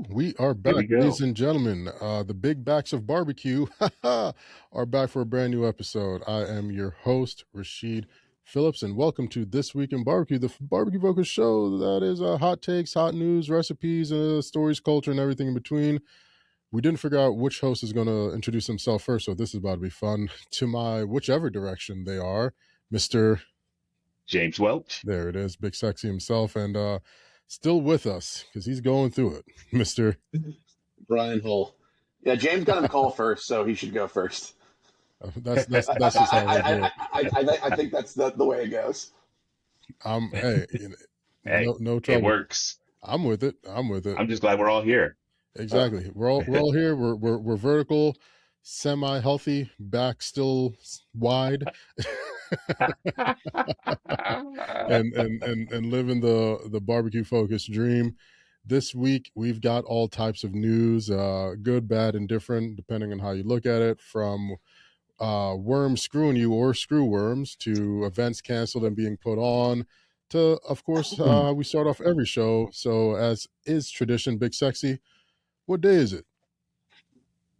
We are Here back, we ladies go. and gentlemen. The big backs of barbecue are back for a brand new episode. I am your host, Rashid Phillips, and welcome to This Week in Barbecue, the barbecue focused show that is hot takes, hot news, recipes, stories, culture, and everything in between. We didn't figure out which host is going to introduce himself first, so this is about to be fun. To my whichever direction they are, Mr. James Welch. There it is, Big Sexy himself, and still with us because he's going through it, Mr. Bryan Hull. Yeah, James got him call first, so he should go first. That's I, just how we do it. I think that's the way it goes. Hey, Hey, no it trouble. works. I'm with it. I'm just glad we're all here. Exactly. We're all here. We're vertical, semi healthy, back still wide, and living the barbecue focused dream. This week we've got all types of news, good, bad, and different, depending on how you look at it. From worms screwing you or screw worms to events canceled and being put on to, of course, we start off every show. So as is tradition, Big Sexy, what day is it?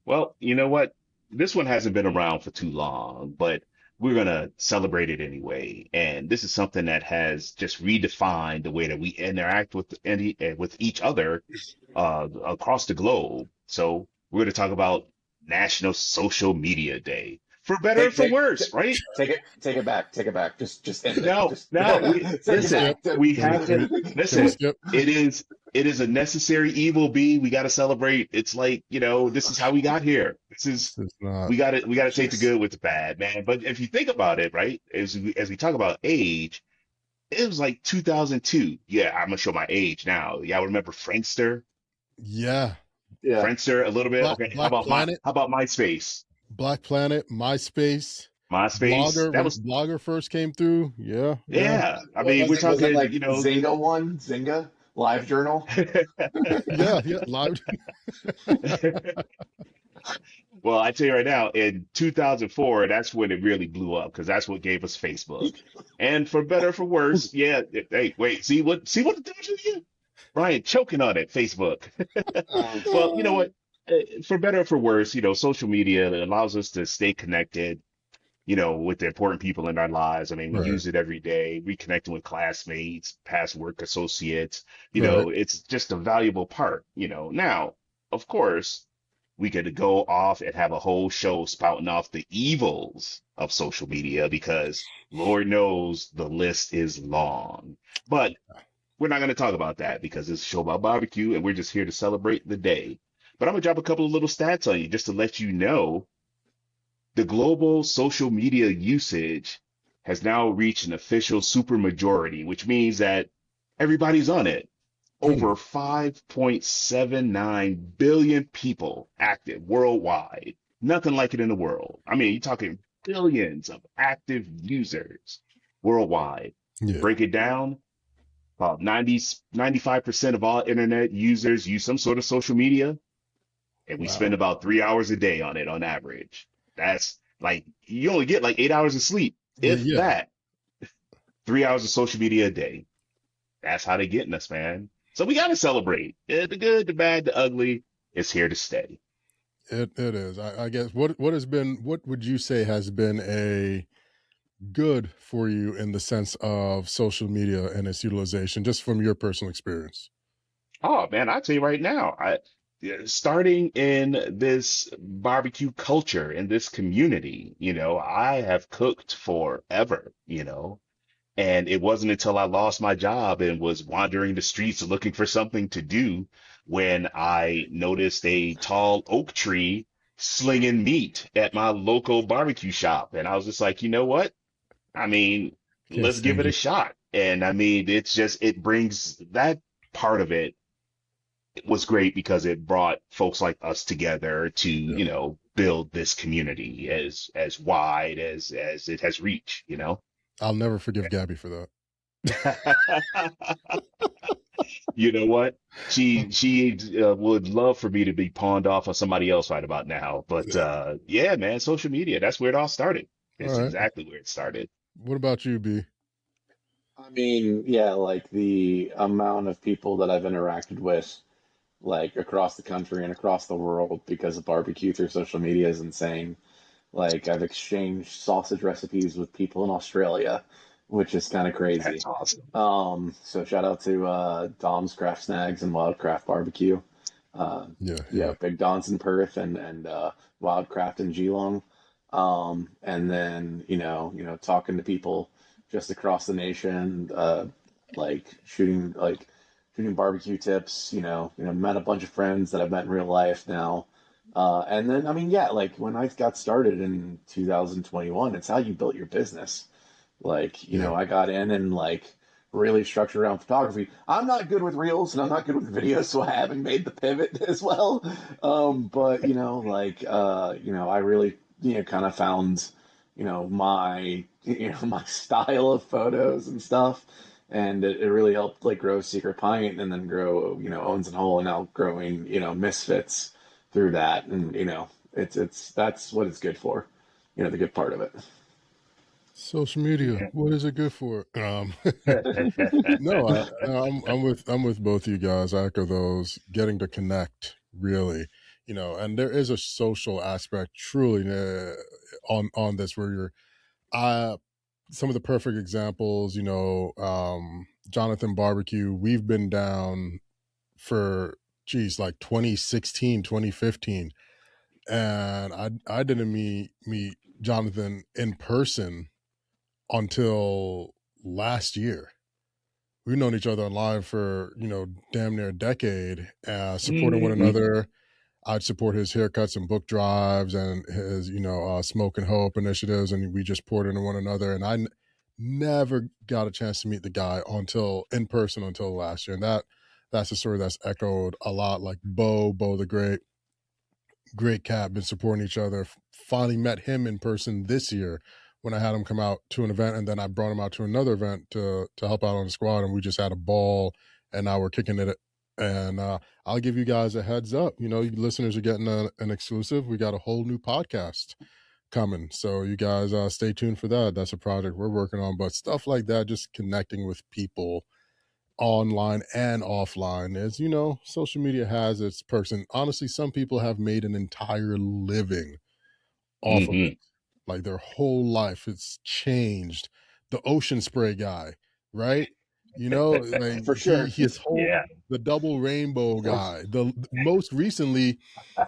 Well, you know what? This one hasn't been around for too long, but we're going to celebrate it anyway. And this is something that has just redefined the way that we interact with each other across the globe. So we're going to talk about National Social Media Day. For better or Take for take worse, right? take it back. Take it back. Just end it. No, Just no, we take listen, it back. we Can we have to can we listen. skip? It is a necessary evil, B. We got to celebrate. It's like, this is how we got here. It's not. We got to take the Just good with the bad, man. But if you think about it, right, as we talk about age, it was like 2002. Yeah, I'm gonna show my age now. Y'all remember Friendster? Yeah. yeah. Friendster a little bit. Okay, how Black about Planet, MySpace? Black Planet, MySpace, MySpace. Blogger, That when was Blogger first came through. Yeah. yeah. I What mean, we're was it talking, like Zynga one? Zynga Live Journal. Yeah. Live. Well, I tell you right now, in 2004, that's when it really blew up because that's what gave us Facebook. And for better or for worse, yeah. Hey, wait, see what it does to you? Brian choking on it, Facebook. Well, you know what? For better or for worse, social media allows us to stay connected, with the important people in our lives. I mean, we Right. use it every day, reconnecting with classmates, past work associates. Right. It's just a valuable part, Now, of course, we could go off and have a whole show spouting off the evils of social media because Lord knows the list is long. But we're not going to talk about that because it's a show about barbecue and we're just here to celebrate the day. But I'm going to drop a couple of little stats on you just to let you know the global social media usage has now reached an official supermajority, which means that everybody's on it. Over 5.79 billion people active worldwide. Nothing like it in the world. I mean, you're talking billions of active users worldwide. Yeah. Break it down. About 95% of all internet users use some sort of social media, and we spend Wow. about 3 hours a day on it on average. That's like, you only get like 8 hours of sleep, if Yeah. that. 3 hours of social media a day. That's how they getting us, man. So we got to celebrate. The good, the bad, the ugly is here to stay. It is. I guess what would you say has been a good for you in the sense of social media and its utilization, just from your personal experience? Oh man, I tell you right now, starting in this barbecue culture in this community, I have cooked forever, and it wasn't until I lost my job and was wandering the streets looking for something to do when I noticed a tall oak tree slinging meat at my local barbecue shop. And I was just like, you know what? I mean, Can't let's give stand it a you. shot. And I mean, it brings that part of it. It was great because it brought folks like us together to, Yeah. build this community as wide as it has reached. I'll never forgive Gabby for that. You know what? She would love for me to be pawned off on somebody else right about now. But Yeah. yeah, man, social media, that's where it all started. All It's right. exactly where it started. What about you, B? I mean, yeah, like the amount of people that I've interacted with, like across the country and across the world because of barbecue through social media is insane. Like I've exchanged sausage recipes with people in Australia, which is kind of crazy. That's awesome. So shout out to Dom's Craft Snags and Wildcraft Barbecue. Yeah, Yeah, yeah. Big Don's in Perth and Wildcraft in Geelong. And then talking to people just across the nation, like shooting barbecue tips. Met a bunch of friends that I've met in real life now. And then I mean, yeah, like when I got started in 2021, it's how you built your business. Like, Yeah. I got in and like really structured around photography. I'm not good with reels and I'm not good with videos, so I haven't made the pivot as well. But I really, kind of found, my style of photos and stuff. And it really helped like grow Secret Pint and then grow, Owens and Hole and now growing, Misfits through that. And, that's what it's good for, the good part of it. Social media, what is it good for? No, I'm with both you guys. I echo those. Getting to connect, really, and there is a social aspect, truly, on this where you're. Uh, some of the perfect examples, Jonathan Barbecue. We've been down for like 2016, 2015, and I didn't meet Jonathan in person until last year. We've known each other online for damn near a decade, supporting one Mhm. another. I'd support his haircuts and book drives and his smoke and hope initiatives, and we just poured into one another. And never got a chance to meet the guy until in person until last year, and that's a story that's echoed a lot. Like Bo the great cat, been supporting each other. Finally met him in person this year when I had him come out to an event, and then I brought him out to another event to help out on the squad, and we just had a ball, and now we're kicking it. And I'll give you guys a heads up. You listeners are getting an exclusive. We got a whole new podcast coming, so you guys stay tuned for that. That's a project we're working on. But stuff like that, just connecting with people online and offline, as social media has its perks, and honestly some people have made an entire living off of it, Mhm. like their whole life it's changed. The ocean spray guy, right? Like For sure. his whole, Yeah. the double rainbow guy, the most recently,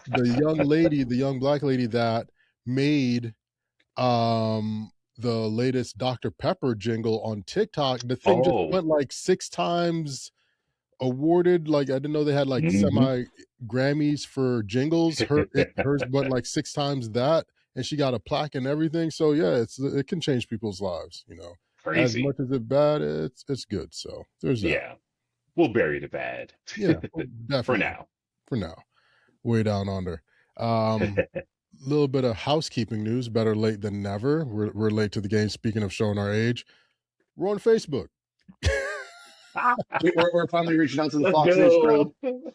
the young black lady that made the latest Dr. Pepper jingle on TikTok. The thing just Oh. went like 6 times awarded. Like I didn't know they had like Mhm. semi Grammys for jingles. Hers went like 6 times that, and she got a plaque and everything. So yeah, it can change people's lives. As Crazy. much as it's bad, it's good. So there's that. Yeah. We'll bury the bad Yeah, well, for definitely now. for now. Way down under. Little bit of housekeeping news. Better late than never. We're late to the game. Speaking of showing our age, we're on Facebook. We're finally reaching out to the Let's Fox News crowd. go.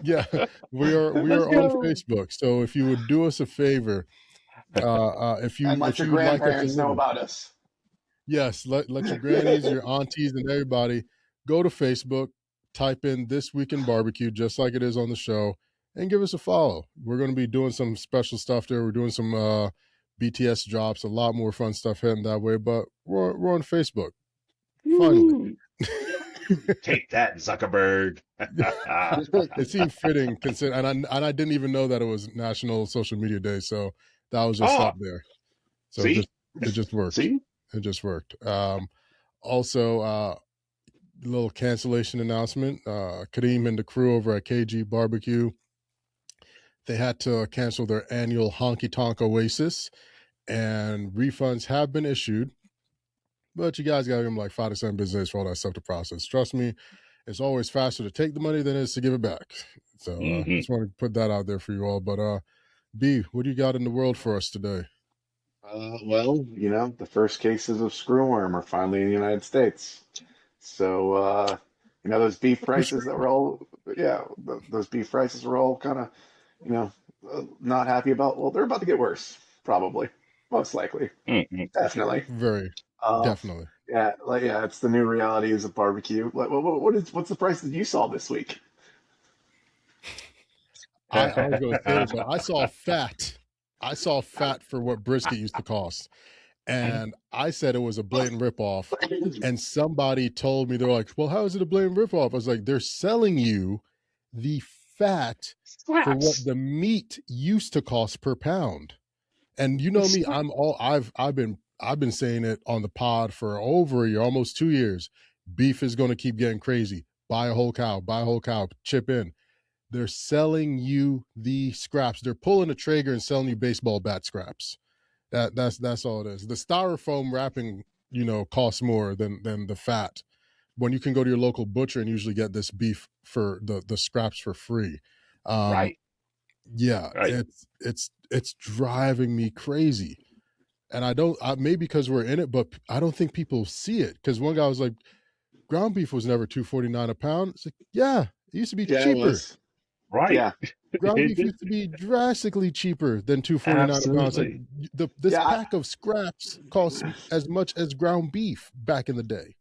Yeah, we Let's are on go. Facebook. So if you would do us a favor, And let if your you would like a grandparents know favor, about us. yes, let your grannies, your aunties, and everybody go to Facebook, type in "This Week in Barbecue" just like it is on the show, and give us a follow. We're going to be doing some special stuff there. We're doing some BTS drops, a lot more fun stuff hitting that way. But we're on Facebook finally. Woo. Take that, Zuckerberg. It seemed fitting, consider, and I didn't even know that it was National Social Media Day, so that was just Oh, up there. So see? it just worked. See? It just worked. Also, little cancellation announcement. Kareem and the crew over at KG Barbecue, they had to cancel their annual Honky Tonk Oasis, and refunds have been issued. But you guys got to give them like 5 to 7 business days for all that stuff to process. Trust me, it's always faster to take the money than it is to give it back. So Hmm. just want to put that out there for you all. But B, what do you got in the world for us today? Well, the first cases of screwworm are finally in the United States. So, those beef For prices that sure. were all, yeah, those beef prices were all kind of, you know, not happy about. Well, they're about to get worse, probably, most likely, Hmm. definitely. Very, Uh, definitely. yeah, it's the new realities of barbecue. Like, what's the price that you saw this week? I was going to say it, but I saw fat. I saw fat for what brisket used to cost. And I said it was a blatant ripoff. And somebody told me, they're like, well, how is it a blatant ripoff? I was like, they're selling you the fat for what Scraps. the meat used to cost per pound. And you know It's me, I've been saying it on the pod for over a year, almost 2 years. Beef is going to keep getting crazy. Buy a whole cow, chip in. They're selling you the scraps. They're pulling a Traeger and selling you baseball bat scraps. That's all it is. The styrofoam wrapping, costs more than the fat. When you can go to your local butcher and usually get this beef for the scraps for free. Um, right. yeah, Right. it's driving me crazy. And maybe because we're in it, but I don't think people see it. Because one guy was like, ground beef was never $2.49 a pound. It's like, yeah, it used to be Yeah, it cheaper. was. Right. Yeah, Ground beef used to be drastically cheaper than $2.49 a pound. It's like Absolutely. this yeah, pack of scraps costs as much as ground beef back in the day.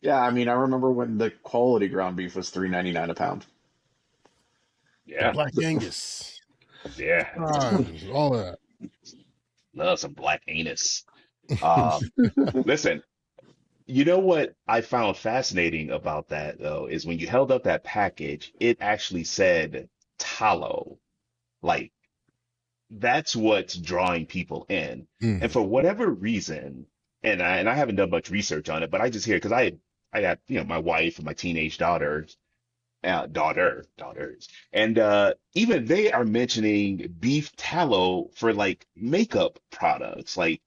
yeah. I mean, I remember when the quality ground beef was $3.99 a pound. The Yeah. Black Angus, Yeah. all of that. Love some black anus. Um, listen, you know what I found fascinating about that though is when you held up that package, it actually said tallow. Like that's what's drawing people in. And Mm. for whatever reason, and I haven't done much research on it, but I just hear because I got my wife and my teenage daughters, and even they are mentioning beef tallow for like makeup products. Like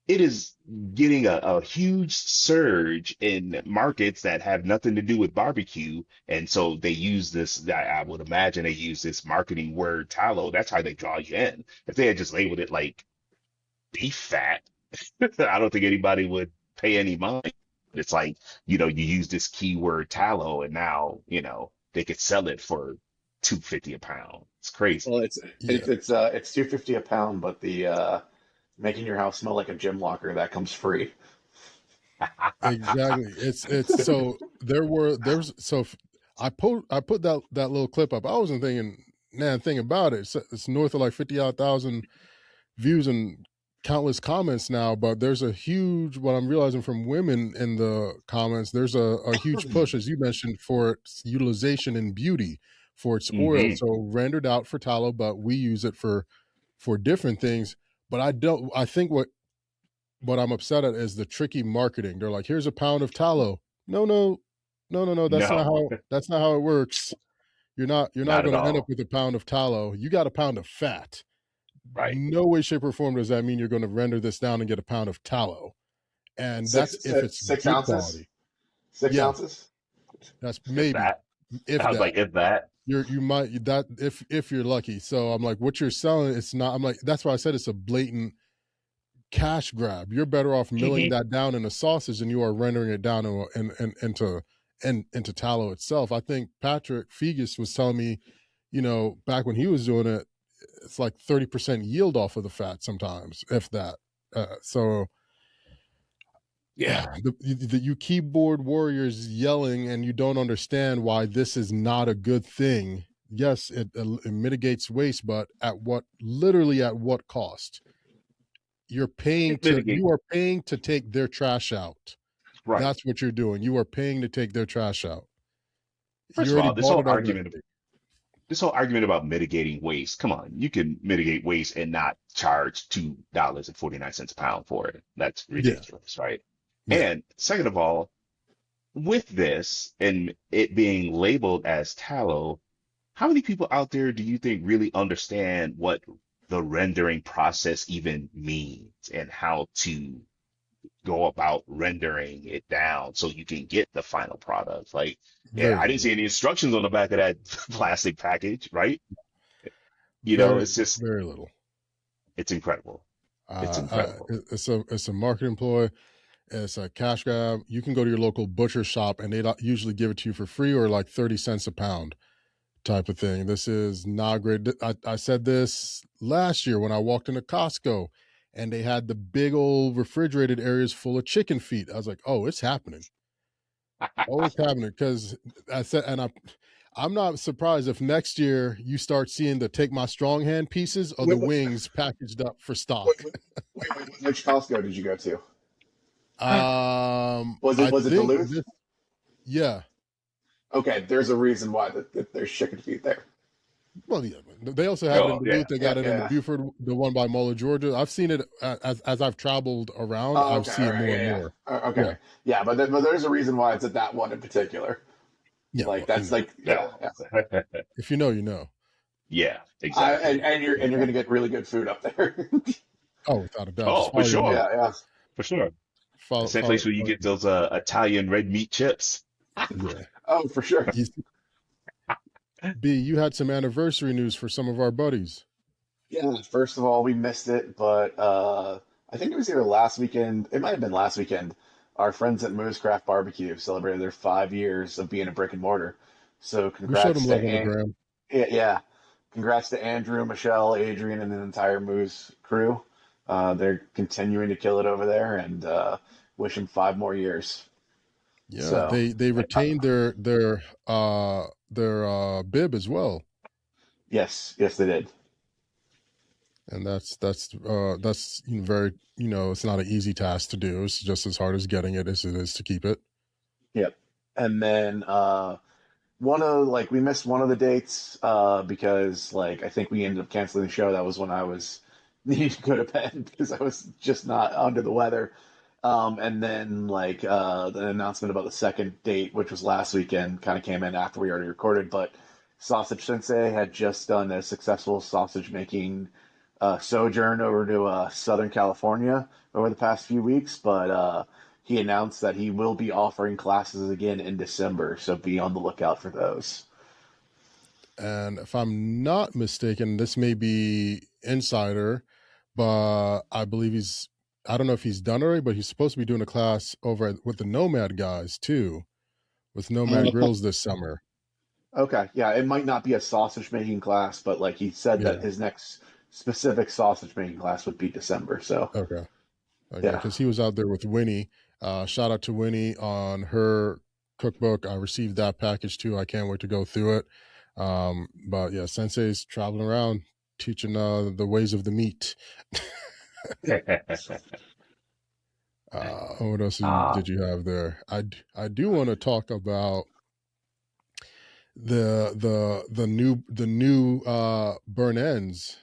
it is getting a huge surge in markets that have nothing to do with barbecue. And so they use this, I would imagine they use this marketing word tallow. That's how they draw you in. If they had just labeled it like beef fat, I don't think anybody would pay any mind. It's like, you use this keyword tallow and now, they could sell it for 250 a pound. It's crazy. Well, it's Yeah, it's it's it's 250 a pound, but the making your house smell like a gym locker that comes free. exactly. It's so I put that little clip up. I wasn't thinking, man, thing about it. It's north of like 50,000 views and countless comments now, but there's a huge, what I'm realizing from women in the comments, there's a huge push, as you mentioned, for its utilization in beauty, for its oil. Hmm. So rendered out for tallow, but we use it for different things. But I think what I'm upset at is the tricky marketing. They're like, here's a pound of tallow. No, no, no, no, no. No, That's not how it works. You're not not at going to end up all. with a pound of tallow. You got a pound of fat. Right. No way, shape, or form does that mean you're going to render this down and get a pound of tallow. And Six that's if it's six good ounces. quality. 6 Yes, ounces. that's If maybe, that. if I was that. like, if that. You might that if you're lucky. So I'm like, what you're selling, it's not. I'm like, that's why I said it's a blatant cash grab. You're better off milling Hmm. that down in a sausage than you are rendering it down into tallow itself. I think Patrick Fegus was telling me, back when he was doing it, it's like 30% yield off of the fat sometimes, if that. So Yeah. yeah, you keyboard warriors yelling and you don't understand why this is not a good thing. Yes, it mitigates waste, but literally at what cost? It mitigate. You are paying to take their trash out. Right. That's what you're doing. You are paying to take their trash out. You First of already all, bought it already. this whole argument about mitigating waste. Come on, you can mitigate waste and not charge $2.49 a pound for it. That's Yeah, ridiculous, right? yeah, And second of all, with this and it being labeled as tallow, how many people out there do you think really understand what the rendering process even means and how to go about rendering it down so you can get the final product? Like, yeah, very I didn't little, see any instructions on the back of that plastic package, right? very, It's just, very little. it's incredible. It's incredible. It's a marketing ploy. It's a cash grab. You can go to your local butcher shop and they usually give it to you for free or like 30 cents a pound type of thing. This is not great. I said this last year when I walked into Costco and they had the big old refrigerated areas full of chicken feet. I was like, oh, it's happening. Oh, it's happening. Because I said, and I'm not surprised if next year you start seeing the take my strong hand pieces or the Wait, wings packaged up for wait, stock. wait, which Costco did you go to? I Was it think Duluth? this, yeah. Okay, there's a reason why that there's chicken feet there. Well, yeah, they also have it in Oh yeah. Duluth. They Yeah, got it in the yeah. Buford, the one by Muller, Georgia. I've seen it as I've traveled around. Oh, I've okay, all seen it right, more yeah, and yeah. more. Yeah, Okay, yeah, but there's a reason why it's at that one in particular. yeah. Like Well, that's like yeah, No. yeah. if you know, you know. Yeah, exactly. And you're gonna get really good food up there. Oh, without a doubt. Just Oh, for follow your sure. meat. Yeah, yeah, For sure. The Follow, same follow, place where you follow get your those Italian red meat chips. meat. Yeah. oh for sure. You, B, you had some anniversary news for some of our buddies. Yeah, first of all, we missed it, but I think it was either last weekend. It might have been last weekend. Our friends at Moosecraft Barbecue celebrated their 5 years of being a brick and mortar. So We showed them congrats love to on the gram. yeah, yeah, congrats to Andrew, Michelle, Adrian, and the entire Moose crew. They're continuing to kill it over there, and wish them 5 more years. Yeah, So they retained their bib as well, yes, yes, they did. and that's very it's not an easy task to do. It's just as hard as getting it as it is to keep it. Yep. And then one of like we missed one of the dates because like I think we ended up canceling the show. That was when I was needing to go to bed because I was just not under the weather. And then like the announcement about the second date, which was last weekend, kind of came in after we already recorded. But Sausage Sensei had just done a successful sausage making sojourn over to Southern California over the past few weeks, but he announced that he will be offering classes again in December, so be on the lookout for those. And if I'm not mistaken, this may be insider, but I believe I don't know if he's done already, but he's supposed to be doing a class over with the Nomad guys too, with Nomad Grills this summer. Okay, yeah, it might not be a sausage making class, but like he said that Yeah. his next specific sausage making class would be December. So Okay. Okay. yeah, Because he was out there with Winnie. Shout out to Winnie on her cookbook. I received that package too. I can't wait to go through it. But yeah, Sensei's traveling around teaching the ways of the meat. What else Ah, did you have there? I do want to talk about the new burn ends.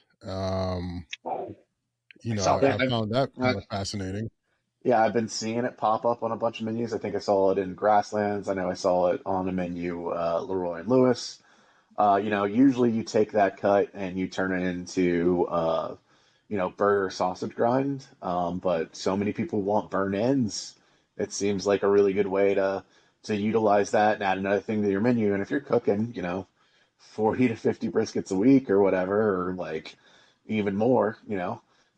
I saw yeah, I that. found that I, kind of fascinating. yeah. I've been seeing it pop up on a bunch of menus. I think I saw it in Grasslands. I know I saw it on a menu, Leroy and Lewis. Usually you take that cut and you turn it into, burger sausage grind. But so many people want burn ends. It seems like a really good way to utilize that and add another thing to your menu. And if you're cooking, 40 to 50 briskets a week or whatever, or like even more,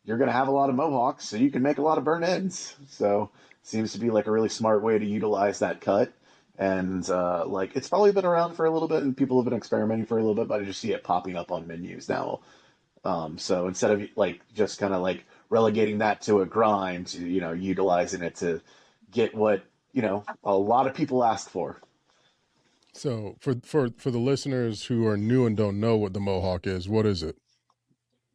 you're going to have a lot of mohawks, so you can make a lot of burn ends. So it seems to be like a really smart way to utilize that cut. And like it's probably been around for a little bit, and people have been experimenting for a little bit, but I just see it popping up on menus now. So instead of like just kind of like relegating that to a grind, utilizing it to get what a lot of people ask for. So for the listeners who are new and don't know what the Mohawk is, what is it?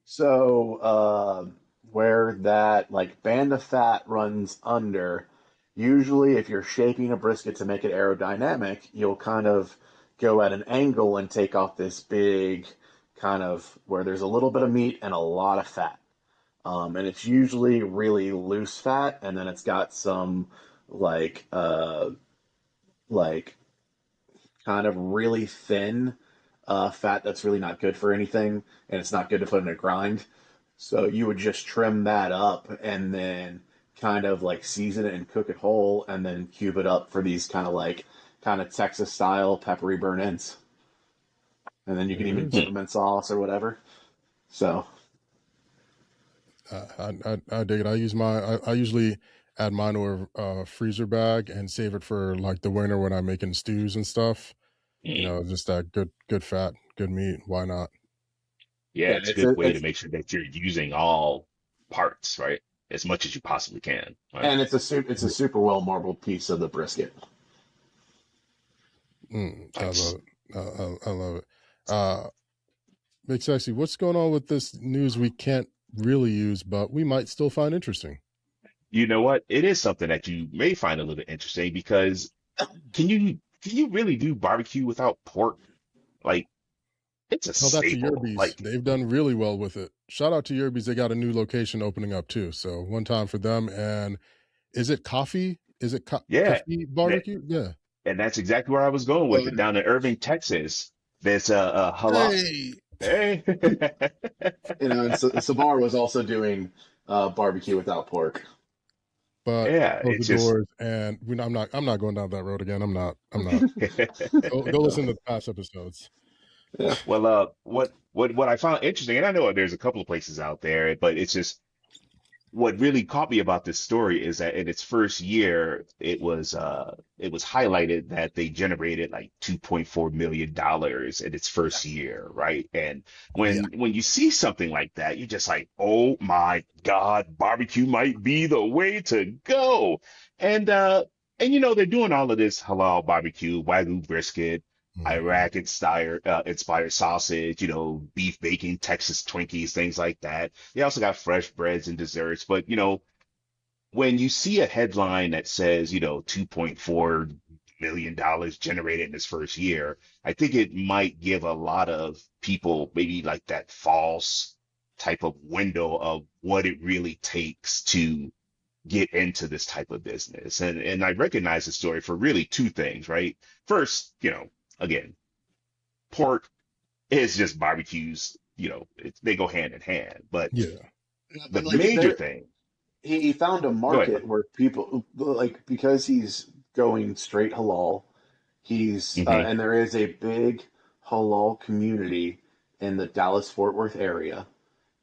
So where that like band of fat runs under, usually if you're shaping a brisket to make it aerodynamic, you'll kind of go at an angle and take off this big kind of where there's a little bit of meat and a lot of fat. And it's usually really loose fat, and then it's got some like like kind of really thin fat that's really not good for anything, and it's not good to put in a grind. So you would just trim that up and then kind of like season it and cook it whole, and then cube it up for these kind of Texas style peppery burn ends. And then you can There even it is. dip them in sauce or whatever. So I dig it. I usually add mine to a freezer bag and save it for like the winter when I'm making stews and stuff. Mm. Just that good fat, good meat. Why not? Yeah, yeah, it's a good way to make sure that you're using all parts, right? As much as you possibly can, right? it's a super well marbled piece of the brisket. I Nice. love it. I love it. Big Sexy, what's going on with this news we can't really use, but we might still find interesting? You know what? It is something that you may find a little interesting because can you really do barbecue without pork? Like it's a Tell that to staple. Yerby's. Like They've done really well with it. Shout out to Yerby's. They got a new location opening up too. So one time for them. And is it coffee? Is it yeah, coffee that barbecue? Yeah. and that's exactly where I was going with it. Down in Irving, Texas, there's a halal. Hey, Hey, And Sabar was also doing barbecue without pork. but they yeah, closed the it's just doors, and I'm not going down that road again. I'm not. Go listen to the past episodes. Yeah. well, what I found interesting, and I know there's a couple of places out there, but it's just what really caught me about this story is that in its first year, it was highlighted that they generated like $2.4 million in its first year, right? And Yeah. when you see something like that, you're just like, oh my God, barbecue might be the way to go. And they're doing all of this halal barbecue, Wagyu brisket. Mhm. Iraq inspired sausage, beef bacon, Texas Twinkies, things like that. They also got fresh breads and desserts. But, when you see a headline that says, $2.4 million generated in his first year, I think it might give a lot of people maybe like that false type of window of what it really takes to get into this type of business. And I recognize the story for really two things, right? First, again, pork is just barbecues, they go hand in hand. But Yeah. the But like major there, thing, he found a go ahead, market bro. where people like because he's going straight halal. He's Hmm. and there is a big halal community in the Dallas Fort Worth area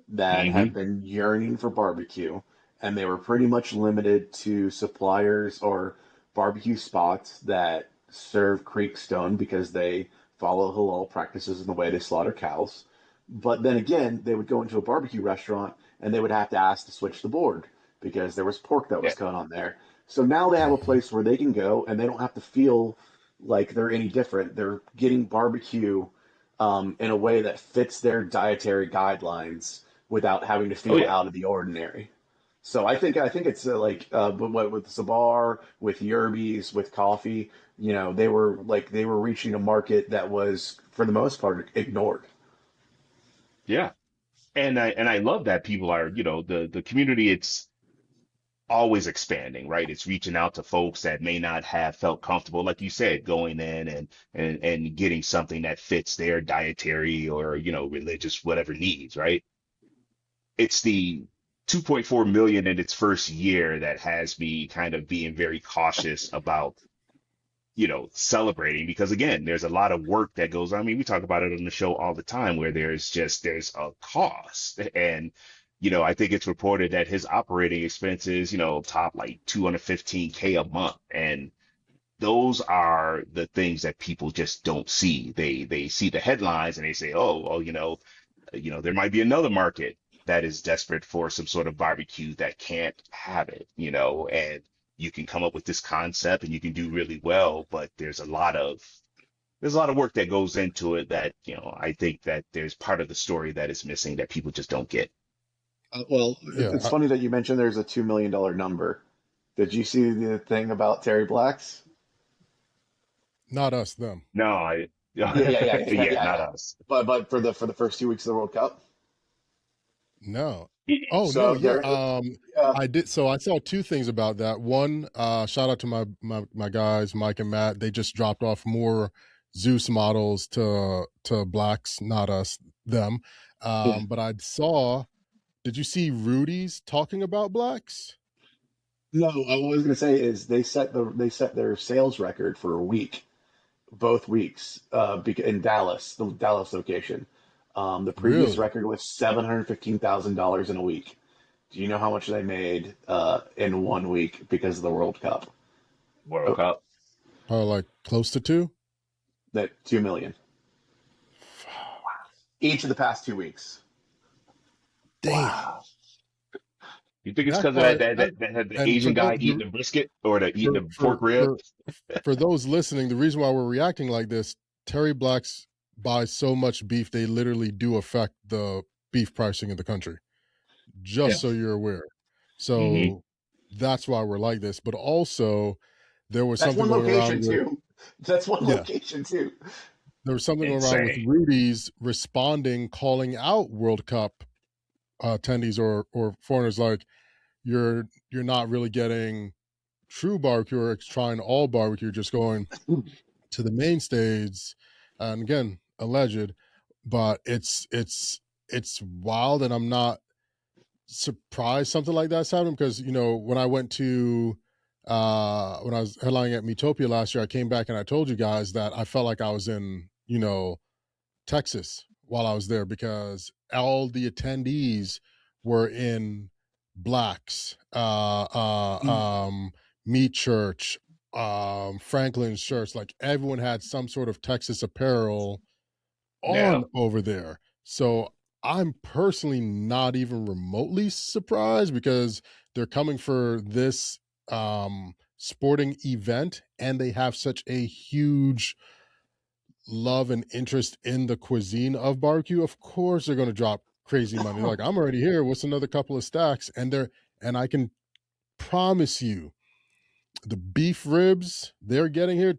that have Hmm. been yearning for barbecue, and they were pretty much limited to suppliers or barbecue spots that serve creekstone because they follow halal practices in the way they slaughter cows. But then again, they would go into a barbecue restaurant and they would have to ask to switch the board because there was pork that Yeah. was cut on there. So now they have a Mhm. place where they can go and they don't have to feel like they're any different. They're getting barbecue in a way that fits their dietary guidelines without having to Oh feel yeah. out of the ordinary. So I think it's but with Zabar, with Yerby's, with coffee, they were reaching a market that was for the most part ignored. Yeah. And I love that people are, the community, it's always expanding, right? It's reaching out to folks that may not have felt comfortable, like you said, going in and getting something that fits their dietary or, religious, whatever needs, right? It's the 2.4 million in its first year that has me kind of being very cautious about, celebrating because again, there's a lot of work that goes on. I mean, we talk about it on the show all the time where there's a cost. And, I think it's reported that his operating expenses, top like 215K a month. And those are the things that people just don't see. They see the headlines and they say, oh, well, there might be another market that is desperate for some sort of barbecue that can't have it, and you can come up with this concept and you can do really well, but there's a lot of work that goes into it that, I think that there's part of the story that is missing that people just don't get. Well, Yeah. it's funny that you mentioned there's a $2 million number. Did you see the thing about Terry Blacks? Not us, them. No, I, Yeah, yeah, yeah, yeah, yeah, yeah, not yeah. us. But for the first 2 weeks of the World Cup, No. Oh no, so yeah. there, uh, I did. So I saw two things about that. One, shout out to my guys, Mike and Matt. They just dropped off more Zeus models to blacks, not us, them. yeah. But I saw. Did you see Rudy's talking about blacks? No, what I was going to say is they set their sales record for a week, both weeks, in Dallas, the Dallas location. The previous Really? record was $715,000 in a week. Do you know how much they made in 1 week because of the World Cup? World Oh, Cup. Like close to two? that 2 million each of the past 2 weeks. Damn. Wow. You think it's That because of that, part. that that that had the And Asian guy eating the brisket or the eating for the for pork rib? for for those listening, the reason why we're reacting like this, Terry Blacks buy so much beef they literally do affect the beef pricing in the country. Just Yeah, so you're aware. Hmm. So that's why we're like this. But also, there was that's something one going around location with too. That's one yeah, location too. there was something going around with Insane. Rudy's responding, calling out World Cup attendees or foreigners like you're not really getting true barbecue or trying all barbecue, just going to the main stage. And again, alleged, but it's wild, and I'm not surprised something like that's happening because when I went to when I was headlining at Metopia last year, I came back and I told you guys that I felt like I was in Texas while I was there because all the attendees were in blacks, Meat Church, Franklin's Church. Like everyone had some sort of Texas apparel Yeah. on over there. So I'm personally not even remotely surprised because they're coming for this sporting event and they have such a huge love and interest in the cuisine of barbecue. Of course they're going to drop crazy money. Like, I'm already here, what's another couple of stacks? And I can promise you the beef ribs they're getting here,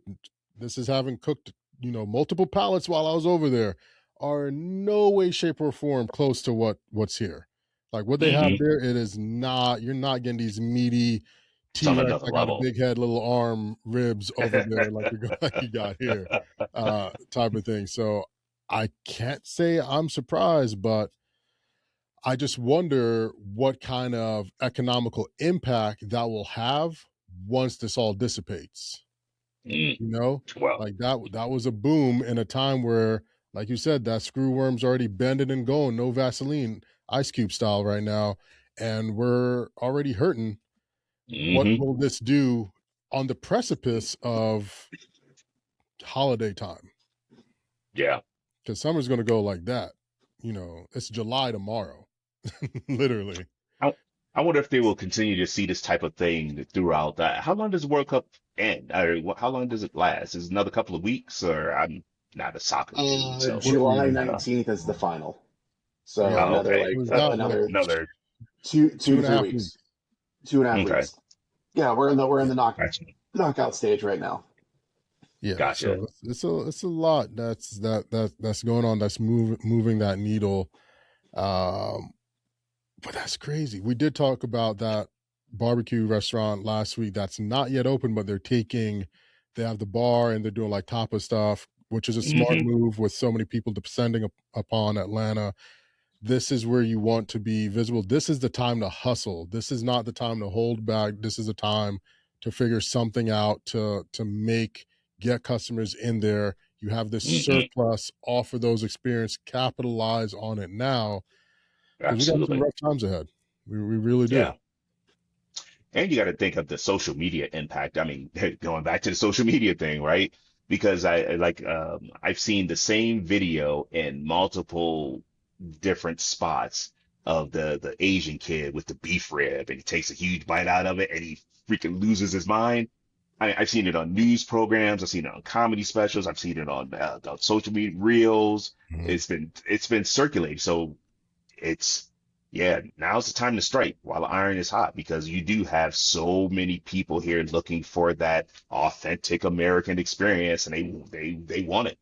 this is having cooked, multiple pallets while I was over there, are in no way, shape, or form close to what's here. Like what they have Hmm. there, it is not. You're not getting these meaty It's on T Rex. another I got a level. big head, little arm ribs over there, like like you got here, type of thing. So I can't say I'm surprised, but I just wonder what kind of economical impact that will have once this all dissipates. Mm. You know, Well, like that was a boom in a time where, like you said, that screw worm's already bending and going, no Vaseline, ice cube style right now, and we're already hurting. What hmm, will this do on the precipice of holiday time? yeah. Because summer's going to go like that. It's July tomorrow, literally. I, I wonder if they will continue to see this type of thing throughout that. How long does the World Cup end? Or how long does it last? Is it another couple of weeks? Or I'm not a soccer dude, so What? July I don't. 19th is the final. So Yeah, Oh, another okay. like so we've got like another Another. two two to and a three half weeks. weeks. 2.5 Okay. weeks. Yeah, we're in Yeah, the Gotcha. knockout stage right now. yeah. Gotcha. So it's a lot that's going on. That's moving that needle. Um, but that's crazy. We did talk about that barbecue restaurant last week that's not yet open, but they have the bar and they're doing like tapa stuff, which is a smart Hmm. move with so many people descending upon Atlanta. This is where you want to be visible. This is the time to hustle. This is not the time to hold back. This is a time to figure something out to get customers in there. You have this Hmm. surplus, offer those experience, capitalize on it now because we got some Absolutely. rough times ahead. We really do. Yeah. And you got to think of the social media impact. I mean, going back to the social media thing, right? Because I've seen the same video in multiple different spots of the Asian kid with the beef rib, and he takes a huge bite out of it, and he freaking loses his mind. I've seen it on news programs. I've seen it on comedy specials. I've seen it on social media reels. Mhm. It's been circulating. So it's yeah, now's the time to strike while the iron is hot because you do have so many people here looking for that authentic American experience, and they want it.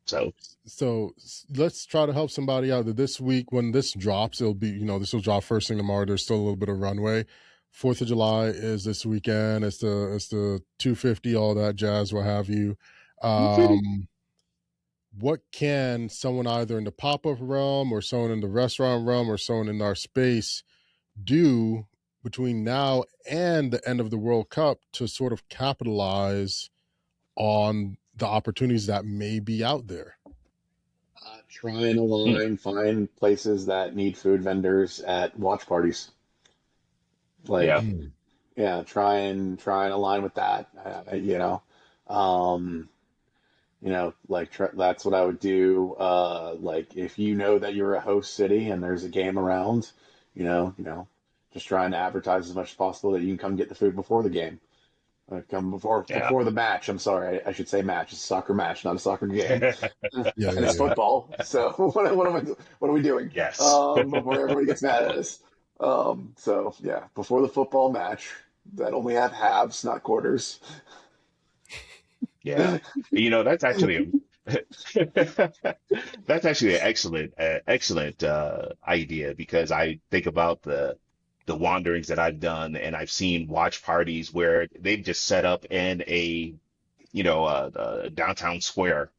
So So let's try to help somebody out. This week, when this drops, it'll be this will drop first thing tomorrow. There's still a little bit of runway. 4th of July is this weekend. It's the 250, all that jazz, what have you. Um, what can someone either in the pop up realm or someone in the restaurant realm or someone in our space do between now and the end of the World Cup to sort of capitalize on the opportunities that may be out there? Try and hmm, align, find places that need food vendors at watch parties. yeah, Like, Mm. yeah, try and align with that. Um, like that's what I would do. Like if you know that you're a host city and there's a game around, just trying to advertise as much as possible that you can come get the food before the game. Come before the match. I'm sorry, I should say match. It's a soccer match, not a soccer game, and Yeah, it's football. So what are we doing? Yes. Before everybody gets mad at us. So yeah, before the football match that only have halves, not quarters. Yeah. That's actually that's actually an excellent idea, because I think about the wanderings that I've done, and I've seen watch parties where they've just set up in a downtown square,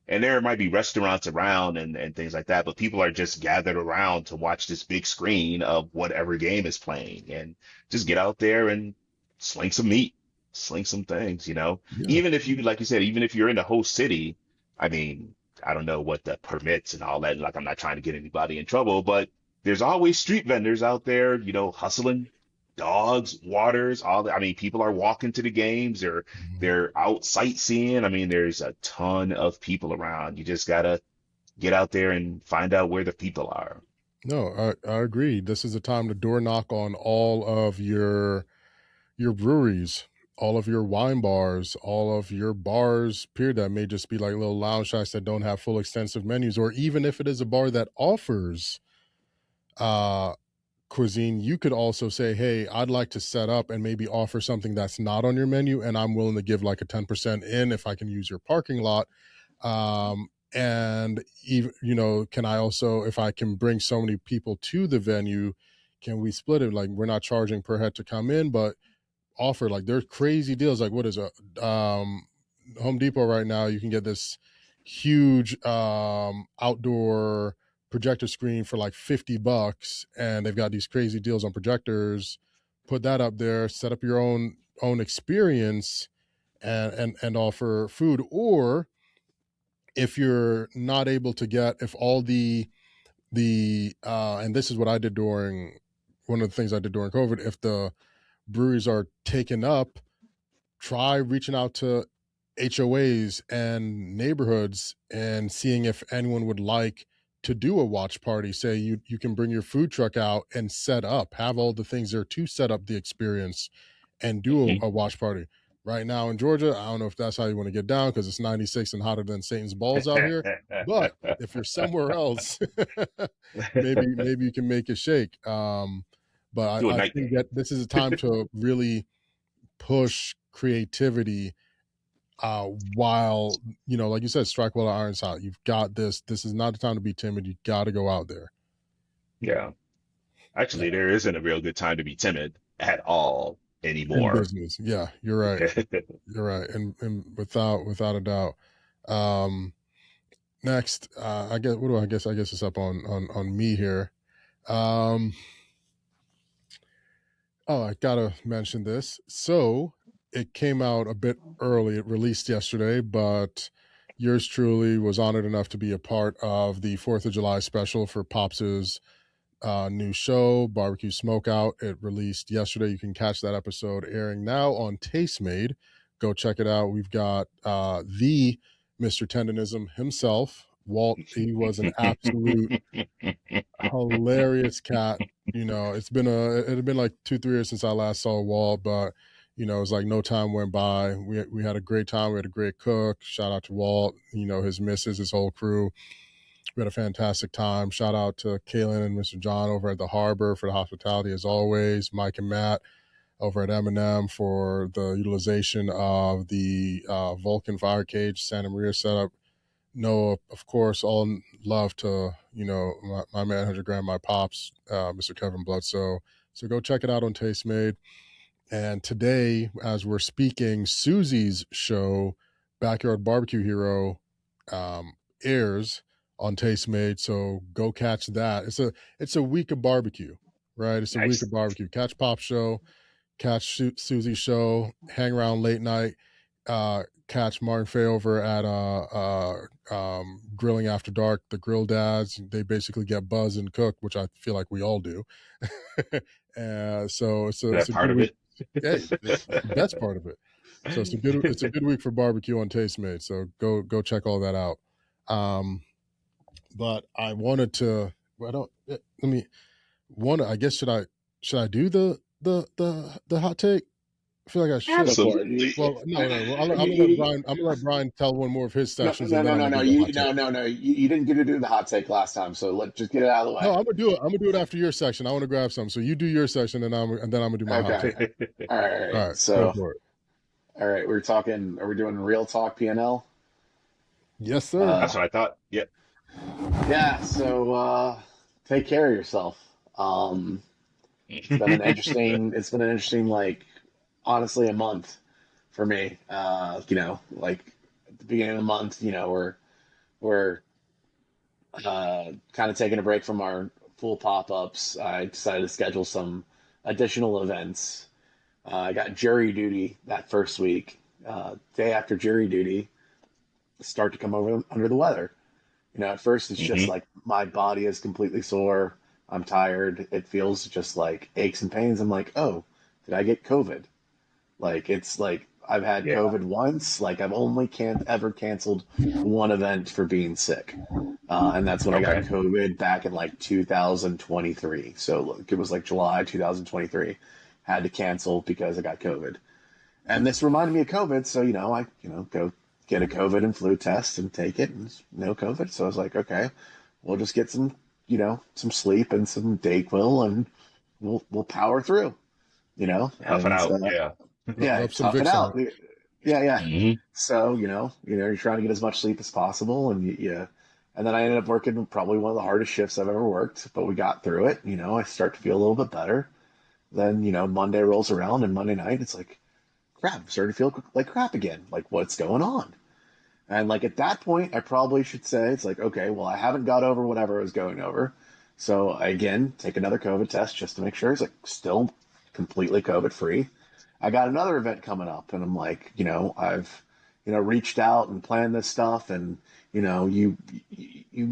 and there might be restaurants around and things like that, but people are just gathered around to watch this big screen of whatever game is playing, and just get out there and sling some meat, sling some things. yeah. Even if you, like you said, even if you're in the host city, I mean, I don't know what the permits and all that, like I'm not trying to get anybody in trouble, but there's always street vendors out there, hustling dogs, waters, all that. I mean, people are walking to the games, or Mhm. they're out sightseeing. I mean, there's a ton of people around. You just gotta get out there and find out where the people are. No, I agree. This is a time to door knock on all of your breweries, all of your wine bars, all of your bars, period, that may just be like little lounge shops that don't have full extensive menus, or even if it is a bar that offers uh cuisine, you could also say, hey, I'd like to set up and maybe offer something that's not on your menu, and I'm willing to give like a 10% in if I can use your parking lot. And even, can I also, if I can bring so many people to the venue, can we split it? Like, we're not charging per head to come in, but offer, like, there's crazy deals. Like, what is it? Home Depot right now, you can get this huge outdoor projector screen for like $50, and they've got these crazy deals on projectors. Put that up there, set up your own experience, and offer food. Or if you're not able to get, if all the and this is what I did during, one of the things I did during COVID, if the breweries are taken up, try reaching out to HOAs and neighborhoods and seeing if anyone would like to do a watch party. Say you can bring your food truck out and set up, have all the things there to set up the experience and do Hmm. a watch party. Right now in Georgia, I don't know if that's how you want to get down, because it's 96 and hotter than Satan's balls out here. But if you're somewhere else, maybe you can make it shake. But Do a I night think game. that this is a time to really push creativity, while, like you said, strike while the iron's hot. You've got this. This is not the time to be timid. You got to go out there. Yeah. Yeah. Actually, there isn't a real good time to be timid at all In anymore. business. Yeah, you're right. You're right. And without a doubt. Um, Next, I guess, what do I guess it's up on me here. Um, oh, I gotta mention this. So it came out a bit early. It released yesterday, but yours truly was honored enough to be a part of the 4th of July special for Pops's new show, Barbecue Smokeout. It released yesterday. You can catch that episode airing now on Tastemade. Go check it out. We've got the Mr. Tendonism himself, Walt. He was an absolute hilarious cat. It had been like 2-3 years since I last saw Walt, but it's like no time went by. We had a great time. We had a great cook. Shout out to Walt. His missus, his whole crew. We had a fantastic time. Shout out to Kaylin and Mr. John over at the Harbor for the hospitality as always. Mike and Matt over at M&M for the utilization of the Vulcan fire cage Santa Maria setup. Noah, of course, all love to, my man, 100 Grand, my pops, Mr. Kevin Bledsoe. So go check it out on Tastemade. And today, as we're speaking, Susie's show, Backyard Barbecue Hero, airs on Tastemade. So go catch that. It's a week of barbecue, right? It's a week Nice. of barbecue. Catch Pop show, catch Susie's show, hang around late night, catch Martin Fay over at Grilling After Dark, the Grill Dads. They basically get buzz and cook, which I feel like we all do. So it's That a part good of week. it. Hey, it's the best part of it. So it's a good week for barbecue on Tastemade. So go check all that out. But I wanted to. I don't. Let me. One. I guess should I do the hot take? I feel like I should. Go for it. Absolutely. Well, no, no. Well, I'm gonna let You, Brian. I'm gonna let Brian tell one more of his no, sections, no, and then no, I'm no, gonna no. do the hot take. You didn't get to do the hot take last time, so just get it out of the No, way. I'm gonna do it. I'm gonna do it after your section. I want to grab some. So you do your section, and then I'm gonna do my hot Okay. take. All right. All right. All right, go So, for it. all right, we're talking. Are we doing real talk PNL? Yes, sir. Uh, That's what I thought. Yeah. yeah. So, take care of yourself. It's been an interesting. It's been an interesting, like, honestly, a month for me. Like at the beginning of the month, we're kind of taking a break from our full pop ups. I decided to schedule some additional events. I got jury duty that first week. Day after jury duty, start to come over under the weather. At first it's just Hmm. like my body is completely sore. I'm tired. It feels just like aches and pains. I'm like, oh, did I get COVID? Like it's like I've had Yeah. COVID once. Like I've only can't ever canceled one event for being sick, and that's when I got Okay. COVID back in like 2023. So look, it was like July 2023. Had to cancel because I got COVID, and this reminded me of COVID. So I go get a COVID and flu test and take it, and no COVID. So I was like, okay, we'll just get some sleep and some Dayquil, and we'll power through. Huff it And out. Yeah. yeah, Rub some tough it Vicks on out. it. Yeah, yeah. Hmm. So you're trying to get as much sleep as possible, and and then I ended up working probably one of the hardest shifts I've ever worked, but we got through it. I start to feel a little bit better. Then Monday rolls around, and Monday night it's like crap. I'm starting to feel like crap again. Like what's going on? And like at that point, I probably should say it's like okay, well I haven't got over whatever I was going over, so I again take another COVID test just to make sure it's like still completely COVID free. I got another event coming up, and I'm like, I've, reached out and planned this stuff, and you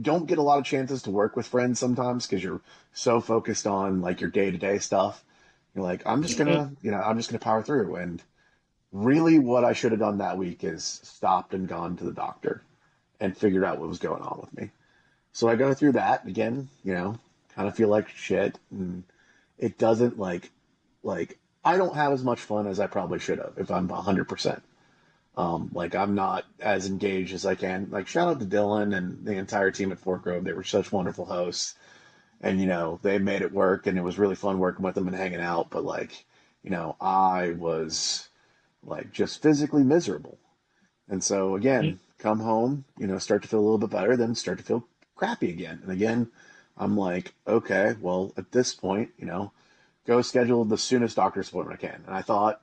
don't get a lot of chances to work with friends sometimes because you're so focused on like your day to day stuff. You're like, Hmm. I'm just gonna power through. And really, what I should have done that week is stopped and gone to the doctor and figured out what was going on with me. So I go through that again, kind of feel like shit, and it doesn't like I don't have as much fun as I probably should have if I'm 100%. Like I'm not as engaged as I can. Like shout out to Dylan and the entire team at Fort Grove. They were such wonderful hosts, and they made it work, and it was really fun working with them and hanging out. But like, I was like just physically miserable. And so again, come home, start to feel a little bit better, then start to feel crappy again. And again, I'm like, okay, well, at this point, go schedule the soonest doctor's appointment I can. And I thought,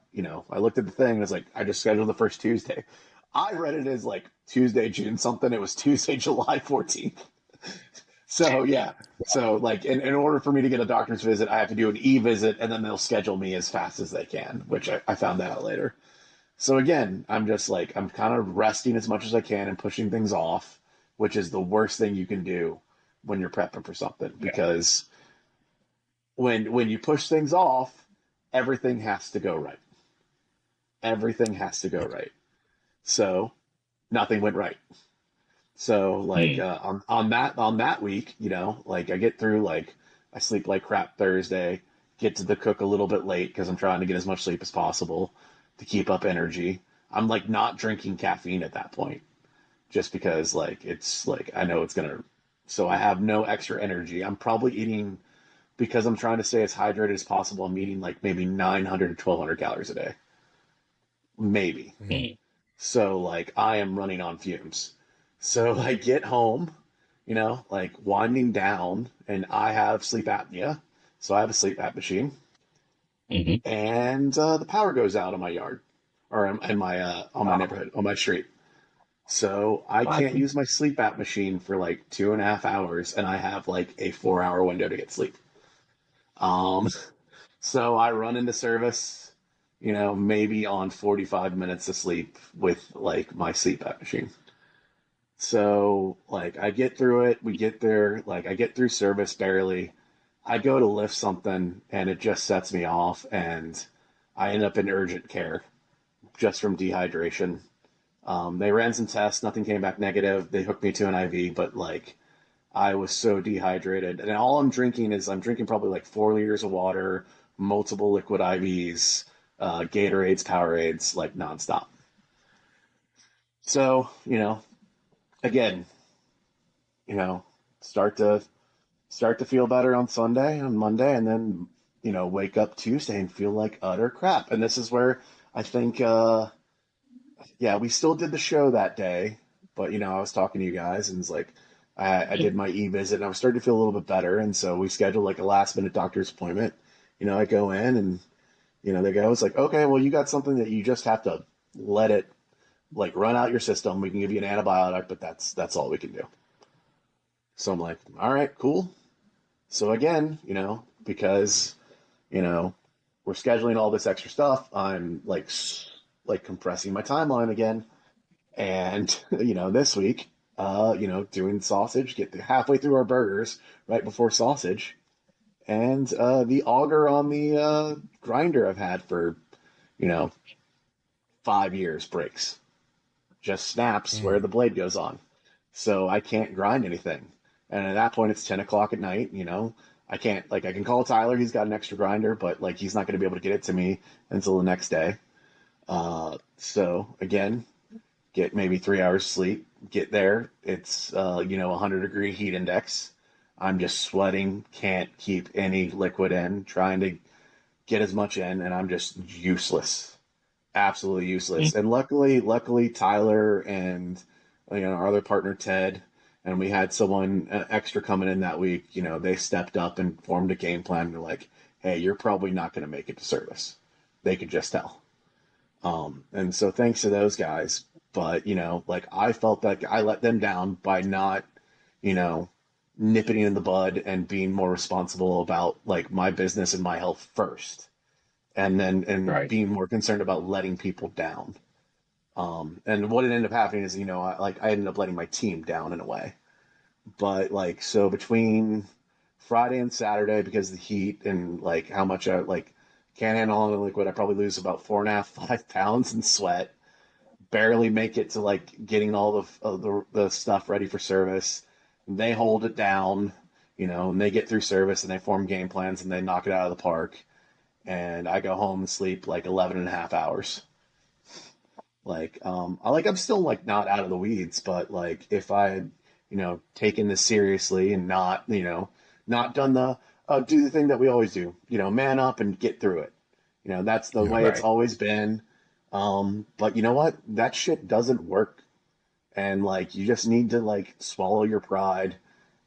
I looked at the thing and it's like, I just scheduled the first Tuesday. I read it as like Tuesday, June something. It was Tuesday, July 14th. So yeah. So like in order for me to get a doctor's visit, I have to do an e-visit and then they'll schedule me as fast as they can, which I found that out later. So again, I'm just like, I'm kind of resting as much as I can and pushing things off, which is the worst thing you can do when you're prepping for something Yeah. because when you push things off, everything has to go right. Everything has to go right. So nothing went right. So like Mm. on that week, like I get through like I sleep like crap Thursday, get to the cook a little bit late because I'm trying to get as much sleep as possible to keep up energy. I'm like not drinking caffeine at that point just because like it's like I know it's gonna. So I have no extra energy. I'm probably eating because I'm trying to stay as hydrated as possible. I'm eating like maybe 900 to 1200 calories a day, maybe. Mhm. Mm. So like I am running on fumes. So I get home, like winding down, and I have sleep apnea. So I have a sleep app machine, Hmm. and the power goes out on my yard or in my on my Oh, neighborhood on my street. So I what? can't use my sleep app machine for like 2.5 hours, and I have like a 4 hour window to get sleep. Um, so I run into service, maybe on 45 minutes of sleep with like my sleep app machine. So like I get through it, we get there, like I get through service barely. I go to lift something and it just sets me off and I end up in urgent care just from dehydration. They ran some tests, nothing came back negative. They hooked me to an IV, but like I was so dehydrated. And all I'm drinking is I'm drinking probably like 4 liters of water, multiple liquid IVs, Gatorades, Powerades, like nonstop. So, again, you know, start to start to feel better on Sunday, on Monday, and then wake up Tuesday and feel like utter crap. And this is where I think, yeah, we still did the show that day, but I was talking to you guys and it's like I did my e-visit and I was starting to feel a little bit better, and so we scheduled like a last minute doctor's appointment. I go in and the guy was like, okay, well, you got something that you just have to let it like run out your system. We can give you an antibiotic, but that's all we can do. So I'm like, all right, cool. So again, because we're scheduling all this extra stuff, I'm like compressing my timeline again. And this week, doing sausage, get halfway through our burgers right before sausage, and the auger on the grinder I've had for you know 5 years breaks, just snaps where the blade goes on, so I can't grind anything. And at that point, it's 10 o'clock at night. I can't I can call Tyler. He's got an extra grinder, but like he's not going to be able to get it to me until the next day. So again, get maybe 3 hours sleep, get there. It's, 100-degree heat index. I'm just sweating, can't keep any liquid in, trying to get as much in, and I'm just useless, absolutely useless. And luckily, Tyler and our other partner Ted, and we had someone extra coming in that week. They stepped up and formed a game plan. They're like, "Hey, you're probably not going to make it to service." They could just tell. And so thanks to those guys. But, I felt like I let them down by not, you know, nipping it in the bud and being more responsible about like my business and my health first. And Right. being more concerned about letting people down. And what it ended up happening is, I ended up letting my team down in a way. But so between Friday and Saturday, because of the heat and like how much I can't handle all the liquid, I probably lose about 4.5, 5 pounds in sweat. Barely make it to like getting all the stuff ready for service. They hold it down, and they get through service and they form game plans and they knock it out of the park. And I go home and sleep like 11 and a half hours. I'm still like not out of the weeds, but like if I had, taken this seriously and not, not done the do the thing that we always do, man up and get through it. That's the Yeah. way it's Right. always been. But you know what? That shit doesn't work. And like you just need to like swallow your pride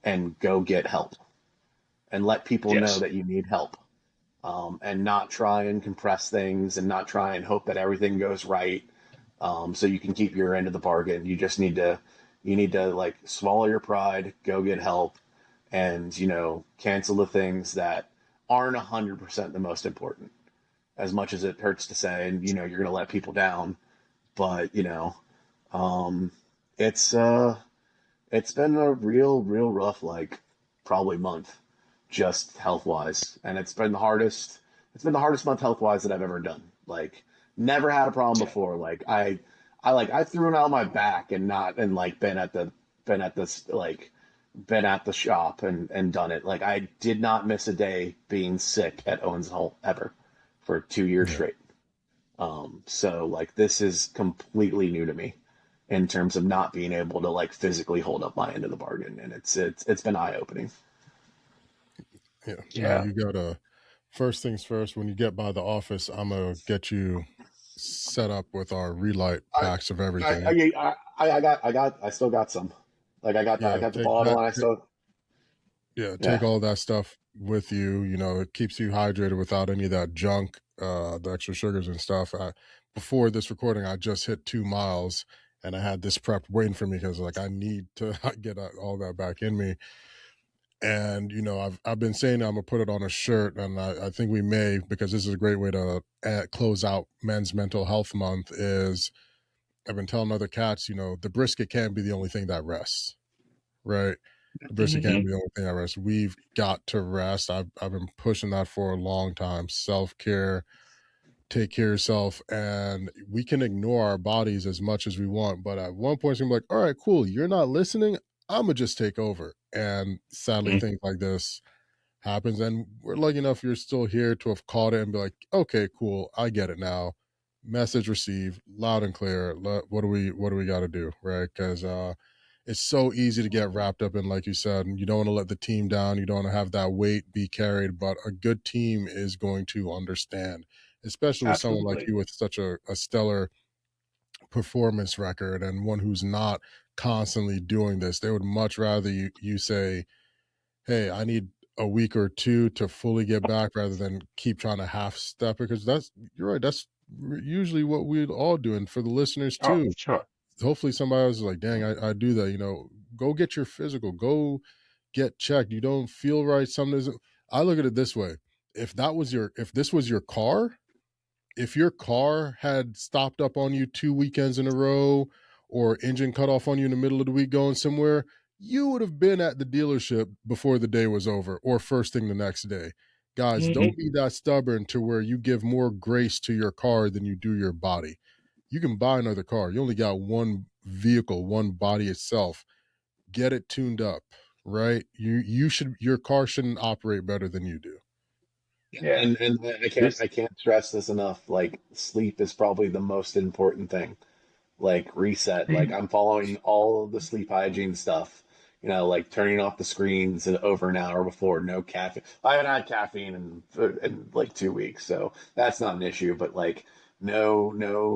and go get help and let people know Yes. that you need help. And not try and compress things and not try and hope that everything goes right, so you can keep your end of the bargain. You need to like swallow your pride, go get help, and cancel the things that aren't 100% the most important. As much as it hurts to say, and you're going to let people down, but um, it's it's been a real rough probably month, just health wise, and it's been the hardest. It's been the hardest month health wise that I've ever done. Like, never had a problem Yeah. before. I threw it out my back and not and like been at this been at the shop and done it. Like I did not miss a day being sick at Owens Hall ever for 2 years Yeah. straight. So like this is completely new to me in terms of not being able to like physically hold up my end of the bargain, and it's been eye opening. Yeah. No, Yeah. you gotta, first things first, when you get by the office, I'm gonna get you set up with our relight I packs of I everything. I still got some. I Yeah, got the take bottle that. and I still Yeah, yeah. take all that stuff with you. It keeps you hydrated without any of that junk, the extra sugars and stuff. Before this recording, I just hit 2 miles and I had this prep waiting for me because like I need to get all that back in me. And I've been saying I'm gonna put it on a shirt, and I think we may, because this is a great way to close out Men's Mental Health Month. Is I've been telling other cats, the brisket can't be the only thing that rests, right? The brisket can't Hmm. be the only thing that rests. We've got to rest. I've been pushing that for a long time. Self care, take care of yourself, and we can ignore our bodies as much as we want. But at one point, it's gonna be like, all right, cool, you're not listening. I'm gonna just take over. And sadly, things like this happens. And we're lucky enough you're still here to have caught it and be like, okay, cool, I get it now. Message received, loud and clear. What do we got to do, right? Because it's so easy to get wrapped up in, like you said, and you don't want to let the team down. You don't want to have that weight be carried, but a good team is going to understand, especially with someone like Absolutely. you with such a stellar performance record and one who's not constantly doing this. They would much rather you say, hey, I need a week or two to fully get back rather than keep trying to half step it. Because you're right, that's usually what we all do. And for the listeners Oh, too, sure. hopefully somebody else is like, dang, I do that. Go get your physical, go get checked. You don't feel right. Something isn't. I look at it this way: if this was your car, if your car had stopped up on you 2 weekends in a row or engine cut off on you in the middle of the week going somewhere, you would have been at the dealership before the day was over or first thing the next day. Guys, Hmm. don't be that stubborn to where you give more grace to your car than you do your body. You can buy another car. You only got one vehicle, one body itself. Get it tuned up, right? Your car shouldn't operate better than you do. Yeah. And This. I can't stress this enough. Like sleep is probably the most important thing. Like reset. Like I'm following all of the sleep hygiene stuff. You know, like turning off the screens over an hour before, no caffeine. I haven't had caffeine in like 2 weeks, so that's not an issue. But like no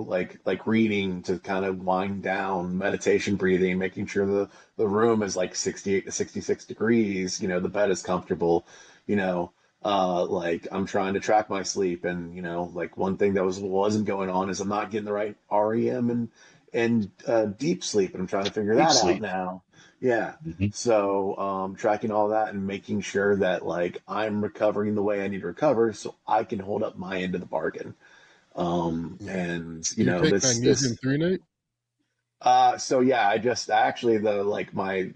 like reading to kind of wind down, meditation, breathing, making sure the room is like 68 to 66 degrees. You know, the bed is comfortable. You know, like I'm trying to track my sleep, and you know, like one thing that wasn't going on is I'm not getting the right REM and deep sleep, and I'm trying to figure Deep that out sleep. now. Yeah. Hmm. So tracking all that and making sure that like I'm recovering the way I need to recover, so I can hold up my end of the bargain. Yeah. And you Do you know take this magnesium threonate? so yeah, I just actually the like my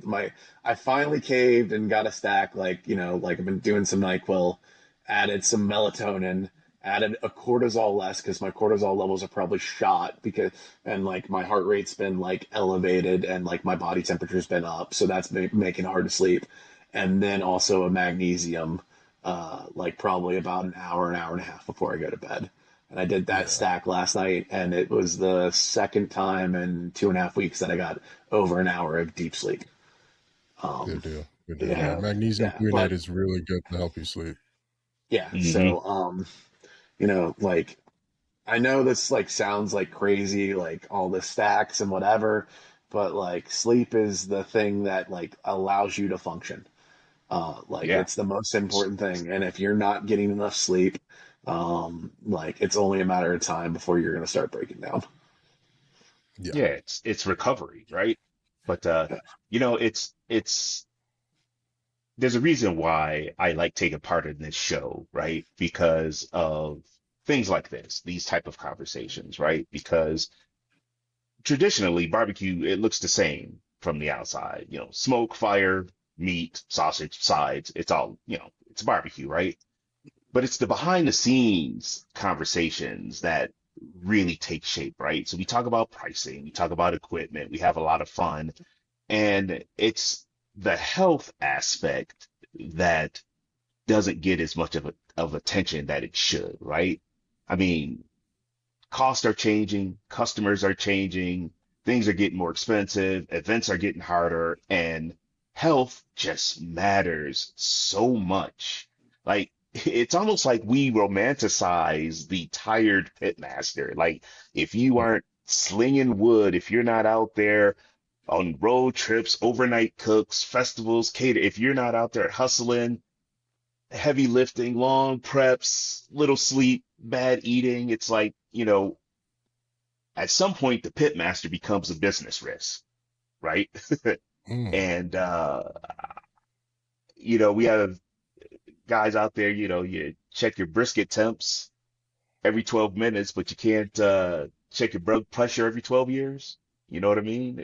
I finally caved and got a stack. Like you know, like I've been doing some NyQuil, added some melatonin, added a cortisol less because my cortisol levels are probably shot because and like my heart rate's been like elevated and like my body temperature's been up, so that's making it hard to sleep. And then also a magnesium, like probably about an hour and a half before I go to bed. And I did that Yeah. stack last night, and it was the second time in 2.5 weeks that I got over an hour of deep sleep. Good Um, deal. Good deal. yeah, Yeah. Magnesium yeah, threonate but is really good to help you sleep. yeah. Hmm. So, you know, like I know this like sounds like crazy, like all the stacks and whatever, but like sleep is the thing that like allows you to function. Like Yeah. it's the most important thing, and if you're not getting enough sleep, like it's only a matter of time before you're gonna start breaking down. Yeah. Yeah. It's recovery, right? But Yeah. it's there's a reason why I like taking part in this show, right? Because of things like this, these type of conversations, right? Because traditionally barbecue, it looks the same from the outside, smoke, fire, meat, sausage, sides. It's all, it's barbecue, right? But it's the behind the scenes conversations that really take shape, right? So we talk about pricing, we talk about equipment, we have a lot of fun, and it's the health aspect that doesn't get as much of attention that it should, right? I mean, costs are changing, customers are changing, things are getting more expensive, events are getting harder, and health just matters so much. Like, it's almost like we romanticize the tired pitmaster. Like, if you aren't slinging wood, if you're not out there on road trips, overnight cooks, festivals, cater, if you're not out there hustling, heavy lifting, long preps, little sleep, bad eating, it's like, at some point the pitmaster becomes a business risk, right? Mm. And we have guys out there, you check your brisket temps every 12 minutes, but you can't check your blood pressure every 12 years. You know what I mean?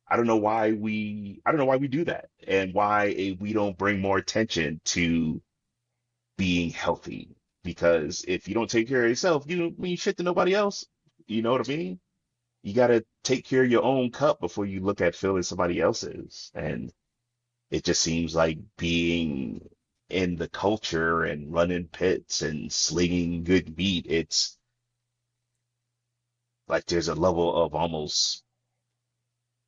I don't know why we do that, and why we don't bring more attention to being healthy. Because if you don't take care of yourself, you don't mean shit to nobody else. You know what I mean? You got to take care of your own cup before you look at filling somebody else's. And it just seems like being in the culture and running pits and slinging good meat, it's like there's a level of almost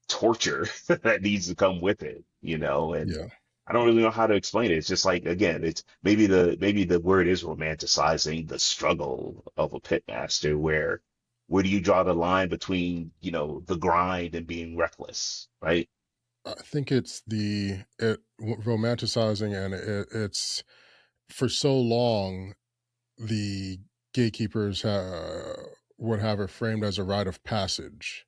torture that needs to come with it, and Yeah. I don't really know how to explain it. It's just like, again, it's maybe the word is romanticizing the struggle of a pitmaster, where do you draw the line between, the grind and being reckless, right? I think it's romanticizing, and it's for so long the gatekeepers would have it framed as a rite of passage,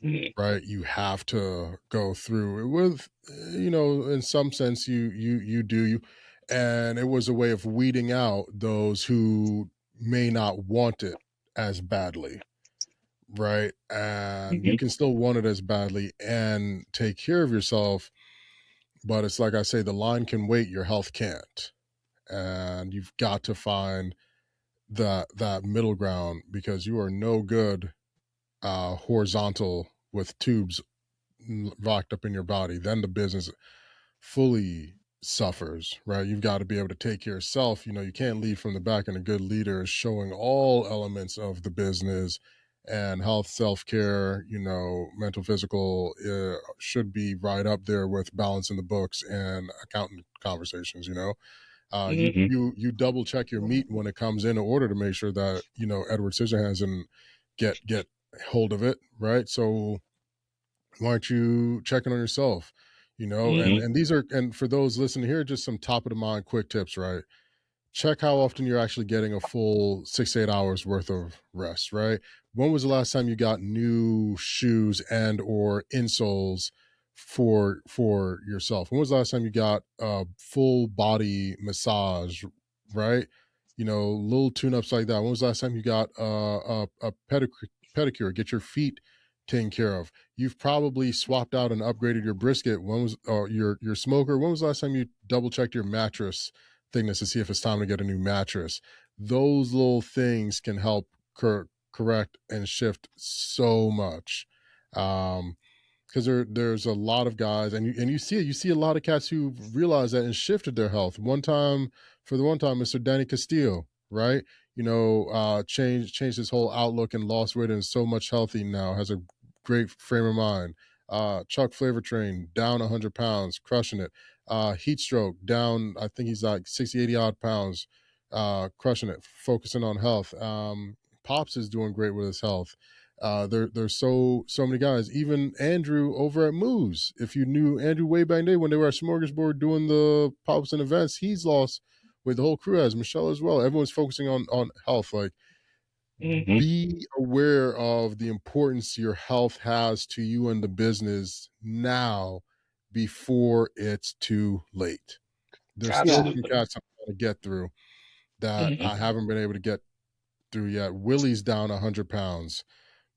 Mhm. right? You have to go through it with, in some sense, you do you, and it was a way of weeding out those who may not want it as badly, right? And you Mhm. can still want it as badly and take care of yourself, but it's like I say, the line can wait, your health can't, and you've got to find that middle ground, because you are no good horizontal with tubes locked up in your body. Then the business fully suffers, right? You've got to be able to take care of yourself. You can't lead from the back, and a good leader is showing all elements of the business, and health, self-care, mental, physical, should be right up there with balancing the books and accountant conversations. You Mhm. you double check your meat when it comes in order to make sure that Edward Scissorhands and get hold of it, right? So why aren't you checking on yourself? And Mhm. these are, and for those listening here, just some top of the mind quick tips, right? Check how often you're actually getting a full 6 to 8 hours worth of rest, right? When was the last time you got new shoes and or insoles for yourself? When was the last time you got a full body massage, right? Little tune-ups like that. When was the last time you got a pedicure, get your feet taken care of? You've probably swapped out and upgraded your brisket. When was your smoker? When was the last time you double checked your mattress thickness to see if it's time to get a new mattress? Those little things can help correct and shift so much. Because there's a lot of guys, and you see it. You see a lot of cats who realize that and shifted their health. For the one time, Mr. Danny Castillo, right? Changed his whole outlook and lost weight and is so much healthy now. Has a great frame of mind. Chuck Flavor Train down 100 pounds, crushing it. Heat Stroke down, I think he's like 60, 80 odd pounds, crushing it, focusing on health. Pops is doing great with his health. There's so many guys. Even Andrew over at Moose. If you knew Andrew way back in the day when they were at Smorgasbord doing the pops and events, he's lost with the whole crew, has Michelle as well. Everyone's focusing on health. Like, Mhm. be aware of the importance your health has to you and the business now before it's too late. There's still Yeah. some Absolutely. cats I'm trying to get through that Mhm. I haven't been able to get through yet. Willie's down 100 pounds,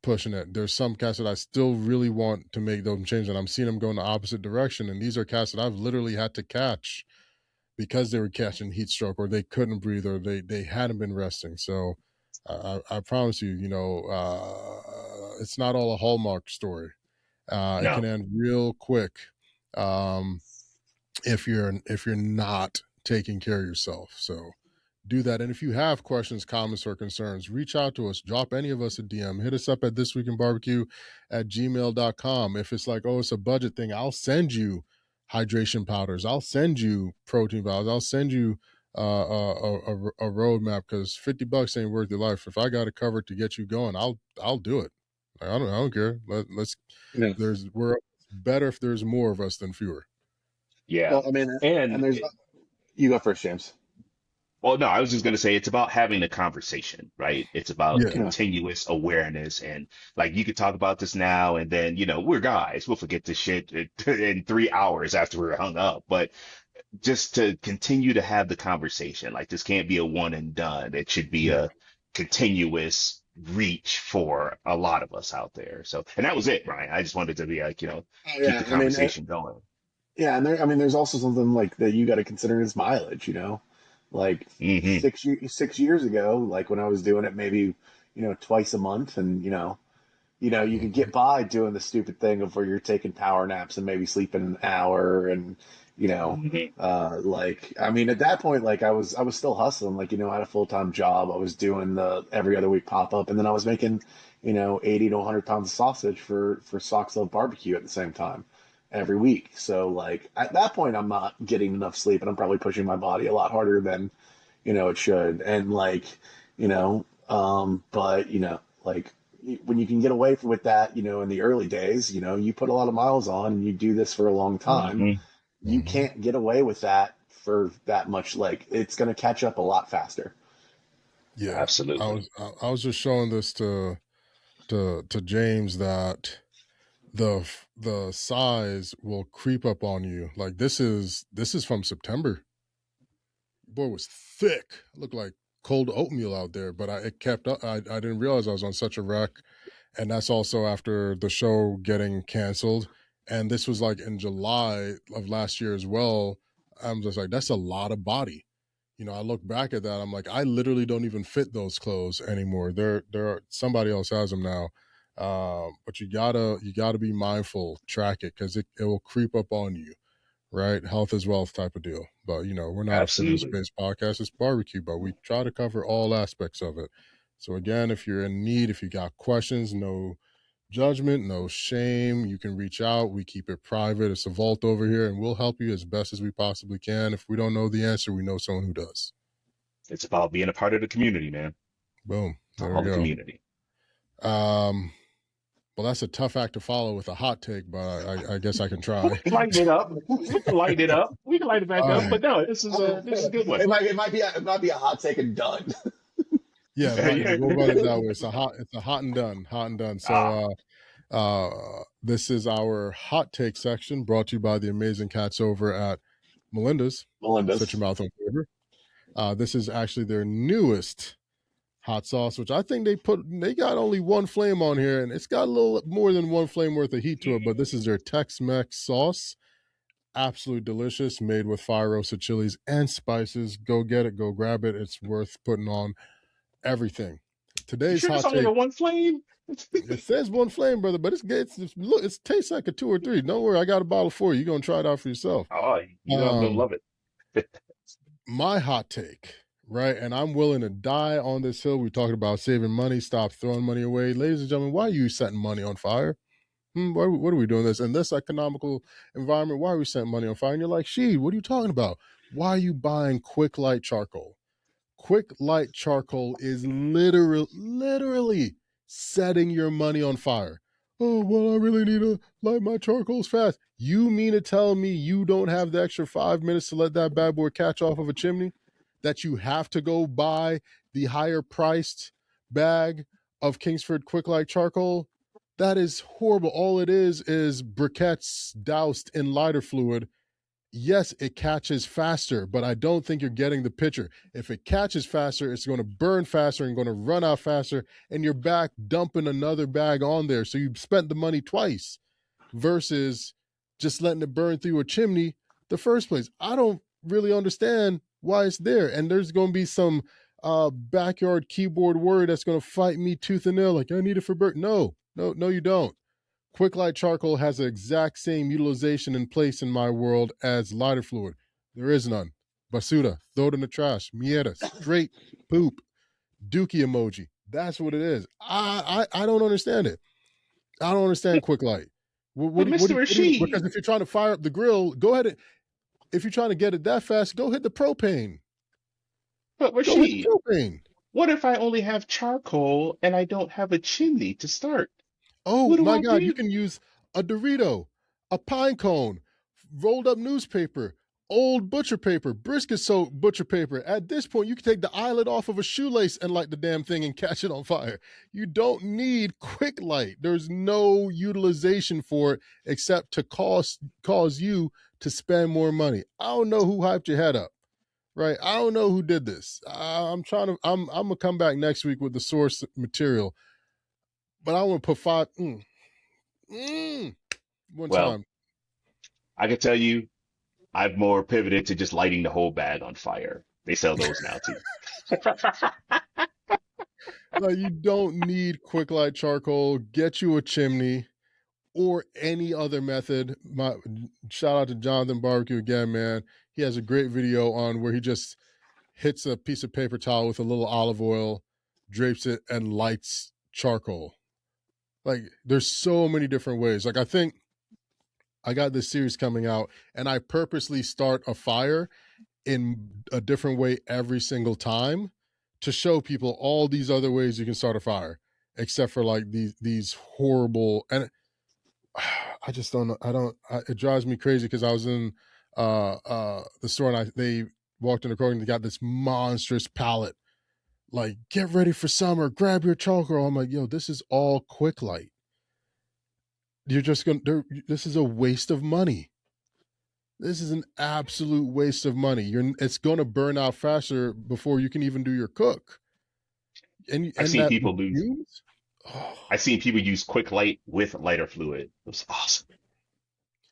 pushing it. There's some cats that I still really want to make those changes, and I'm seeing them go in the opposite direction. And these are cats that I've literally had to catch because they were catching heat stroke, or they couldn't breathe, or they hadn't been resting. So I promise you, it's not all a Hallmark story. It can No. end real quick um, if you're not taking care of yourself. So do that. And if you have questions, comments, or concerns, reach out to us. Drop any of us a DM. Hit us up at thisweekinbarbecue@gmail.com. If it's like, oh, it's a budget thing, I'll send you hydration powders. I'll send you protein powders. I'll send you a roadmap, because $50 ain't worth your life. If I got it covered to get you going, I'll do it. I don't care. Let's No. we're better if there's more of us than fewer. Yeah. Well, I mean, and And there's you go first, James. Well, no, I was just going to say it's about having a conversation, right? It's about Yeah. Yeah. continuous awareness. And like you could talk about this now and then, we're guys. We'll forget this shit in 3 hours after we're hung up. But just to continue to have the conversation, like this can't be a one and done. It should be Yeah. a continuous reach for a lot of us out there. So, and that was it, Brian. I just wanted to be like, Oh keep the yeah. I mean, conversation going. yeah, and I mean, there's also something like that you got to consider is mileage. Like Hmm. 6 years ago, like when I was doing it, maybe twice a month, and you could get by doing the stupid thing of where you're taking power naps and maybe sleeping an hour and you know Hmm. like I mean at that point like I was still hustling like I had a full-time job. I was doing the every other week pop-up, and then I was making 80 to 100 pounds of sausage for Socks Love Barbecue at the same time every week. So like at that point I'm not getting enough sleep, and I'm probably pushing my body a lot harder than it should. And like, but like when you can get away with that, in the early days, you put a lot of miles on and you do this for a long time, Hmm. you can't get away with that for that much. Like it's going to catch up a lot faster. Yeah, Absolutely. I was just showing this to James that the size will creep up on you. Like this is from September. Boy was thick. Looked like cold oatmeal out there, but it kept up. I didn't realize I was on such a wreck, and that's also after the show getting canceled. And this was like in July of last year as well. I'm just like, that's a lot of body. I look back at that. I'm like, I literally don't even fit those clothes anymore. Somebody else has them now. But you gotta be mindful, track it because it will creep up on you, right? Health is wealth type of deal. But we're not a fitness Absolutely. based podcast. It's barbecue, but we try to cover all aspects of it. So again, if you're in need, if you got questions, no judgment, no shame. You can reach out. We keep it private. It's a vault over here, and we'll help you as best as we possibly can. If we don't know the answer, we know someone who does. It's about being a part of the community, man. Boom. There we All the go. community. Um, well, that's a tough act to follow with a hot take, but I guess I can We try. can lighten it up. We can lighten it up. We can lighten it back All up. right. But no, this is a good one. It might be a hot take and done. Yeah, we'll run it that way. It's a hot and done, hot and done. Ah, So this is our hot take section brought to you by the amazing cats over at Melinda's. Set your Melendez. mouth on flavor. This is actually their newest hot sauce, which I think they got only one flame on here, and it's got a little more than one flame worth of heat to it, but this is their Tex-Mex sauce. Absolutely delicious, made with fire roasted chilies and spices. Go get it, go grab it. It's worth putting on everything. you Today's sure it's hot only take. the one flame? It says one flame, brother, but look, it tastes like a two or three. Don't worry, I got a bottle for you. You're gonna try it out for yourself. Oh, you know I'm gonna Um, love it. my hot take, right? And I'm willing to die on this hill. We talked about saving money, stop throwing money away. Ladies and gentlemen, why are you setting money on fire? What are we doing this in this economical environment? Why are we setting money on fire? And you're like, she, what are you talking about? Why are you buying quick light charcoal? Quick light charcoal is literally setting your money on fire. Oh, well, I really need to light my charcoals fast. You mean to tell me you don't have the extra 5 minutes to let that bad boy catch off of a chimney? That you have to go buy the higher priced bag of Kingsford Quick Light charcoal? That is horrible. All it is briquettes doused in lighter fluid. Yes, it catches faster, but I don't think you're getting the picture. If it catches faster, it's going to burn faster and going to run out faster, and you're back dumping another bag on there. So you've spent the money twice versus just letting it burn through a chimney the first place. I don't really understand why it's there. And there's going to be some backyard keyboard word that's going to fight me tooth and nail, like, I need it for burn. No, you don't. Quick light charcoal has the exact same utilization and place in my world as lighter fluid. There is none. Basuda, throw it in the trash. Mierda, straight poop. Dookie emoji. That's what it is. I don't understand it. I don't understand But quick light. but Mr. Because Rashid, if you're trying to fire up the grill, go ahead. If you're trying to get it that fast, go hit the propane. but Go hit the Rashid, propane. what if I only have charcoal and I don't have a chimney to start? Oh What do my I God, you do? can use a Dorito, a pine cone, rolled up newspaper, old butcher paper, brisket soap butcher paper. At this point, you can take the eyelet off of a shoelace and light the damn thing and catch it on fire. You don't need quick light. There's no utilization for it except to cause you to spend more money. I don't know who hyped your head up. Right, I don't know who did this. I'm gonna come back next week with the source material, but I want to put five. Mm, one Well, time. I can tell you, I've more pivoted to just lighting the whole bag on fire. They sell those now too. Like, you don't need quick light charcoal. Get you a chimney or any other method. Shout out to Jonathan Barbecue again, man. He has a great video on where he just hits a piece of paper towel with a little olive oil, drapes it, and lights charcoal. Like, there's so many different ways. Like, I think I got this series coming out, and I purposely start a fire in a different way every single time to show people all these other ways you can start a fire, except for like these horrible. And I just don't know. It drives me crazy because I was in the store and they walked in the corner and they got this monstrous pallet. Like, get ready for summer, grab your charcoal. I'm like, yo, this is all quick light. You're just gonna. This is a waste of money. This is an absolute waste of money. It's going to burn out faster before you can even do your cook. And I've and seen that people lose. fumes? Oh, I've seen people use quick light with lighter fluid. It was awesome. you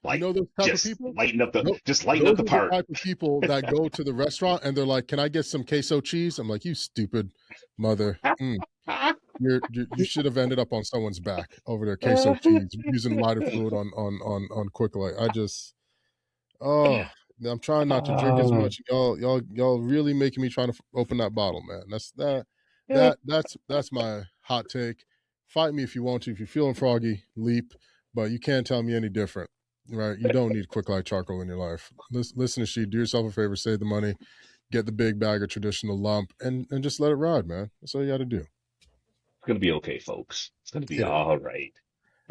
Like know those type of just people? lighten up Those the are the part. type of people that go to the restaurant and they're like, "Can I get some queso cheese?" I'm like, "You stupid mother! You should have ended up on someone's back over there, queso cheese, using lighter fluid on quick light." Oh, I'm trying not to drink as much. Y'all really making me trying to open that bottle, man. That's my hot take. Fight me if you want to. If you're feeling froggy, leap. But you can't tell me any different, right? You don't need quick light charcoal in your life. Listen to she. Do yourself a favor. Save the money. Get the big bag of traditional lump, and just let it ride, man. That's all you got to do. It's gonna be okay, folks. It's gonna be It is. all right.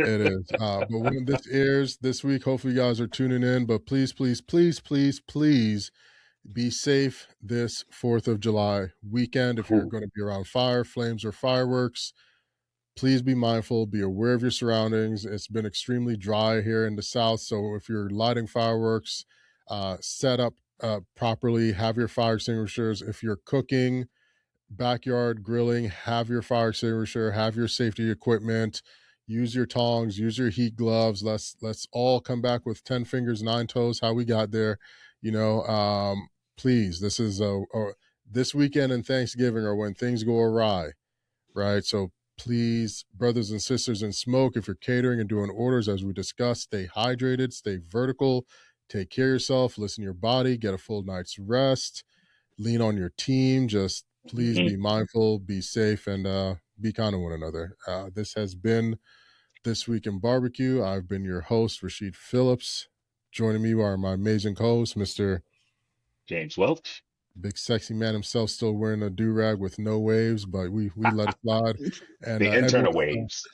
It is. But when this airs this week, hopefully you guys are tuning in. But please, please, please, please, please be safe this 4th of July weekend. If you're Cool. going to be around fire, flames, or fireworks, please be mindful, be aware of your surroundings. It's been extremely dry here in the South. So if you're lighting fireworks, set up properly, have your fire extinguishers. If you're cooking, backyard grilling, have your fire extinguisher, have your safety equipment, use your tongs, use your heat gloves. Let's all come back with 10 fingers, 9 toes, how we got there. You know, please, this is this weekend and Thanksgiving are when things go awry, right? So please, brothers and sisters in smoke, if you're catering and doing orders, as we discussed, stay hydrated, stay vertical, take care of yourself, listen to your body, get a full night's rest, lean on your team. Just please Mhm. be mindful, be safe, and be kind to one another. This has been This Week in Barbecue. I've been your host, Rashid Phillips. Joining me are my amazing co-host, Mr. James Welch. Big Sexy Man himself, still wearing a do-rag with no waves, but we let it slide. And The internal waves.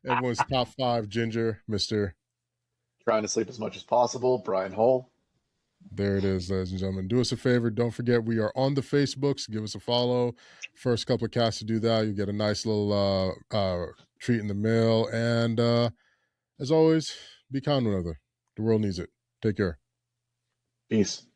everyone's top 5 ginger, Mr. Trying to sleep as much as possible. Bryan Hole. There it is, ladies and gentlemen. Do us a favor. Don't forget we are on the Facebooks. Give us a follow. First couple of casts to do that, you get a nice little treat in the mail. And as always, be kind to one another. The world needs it. Take care. Peace.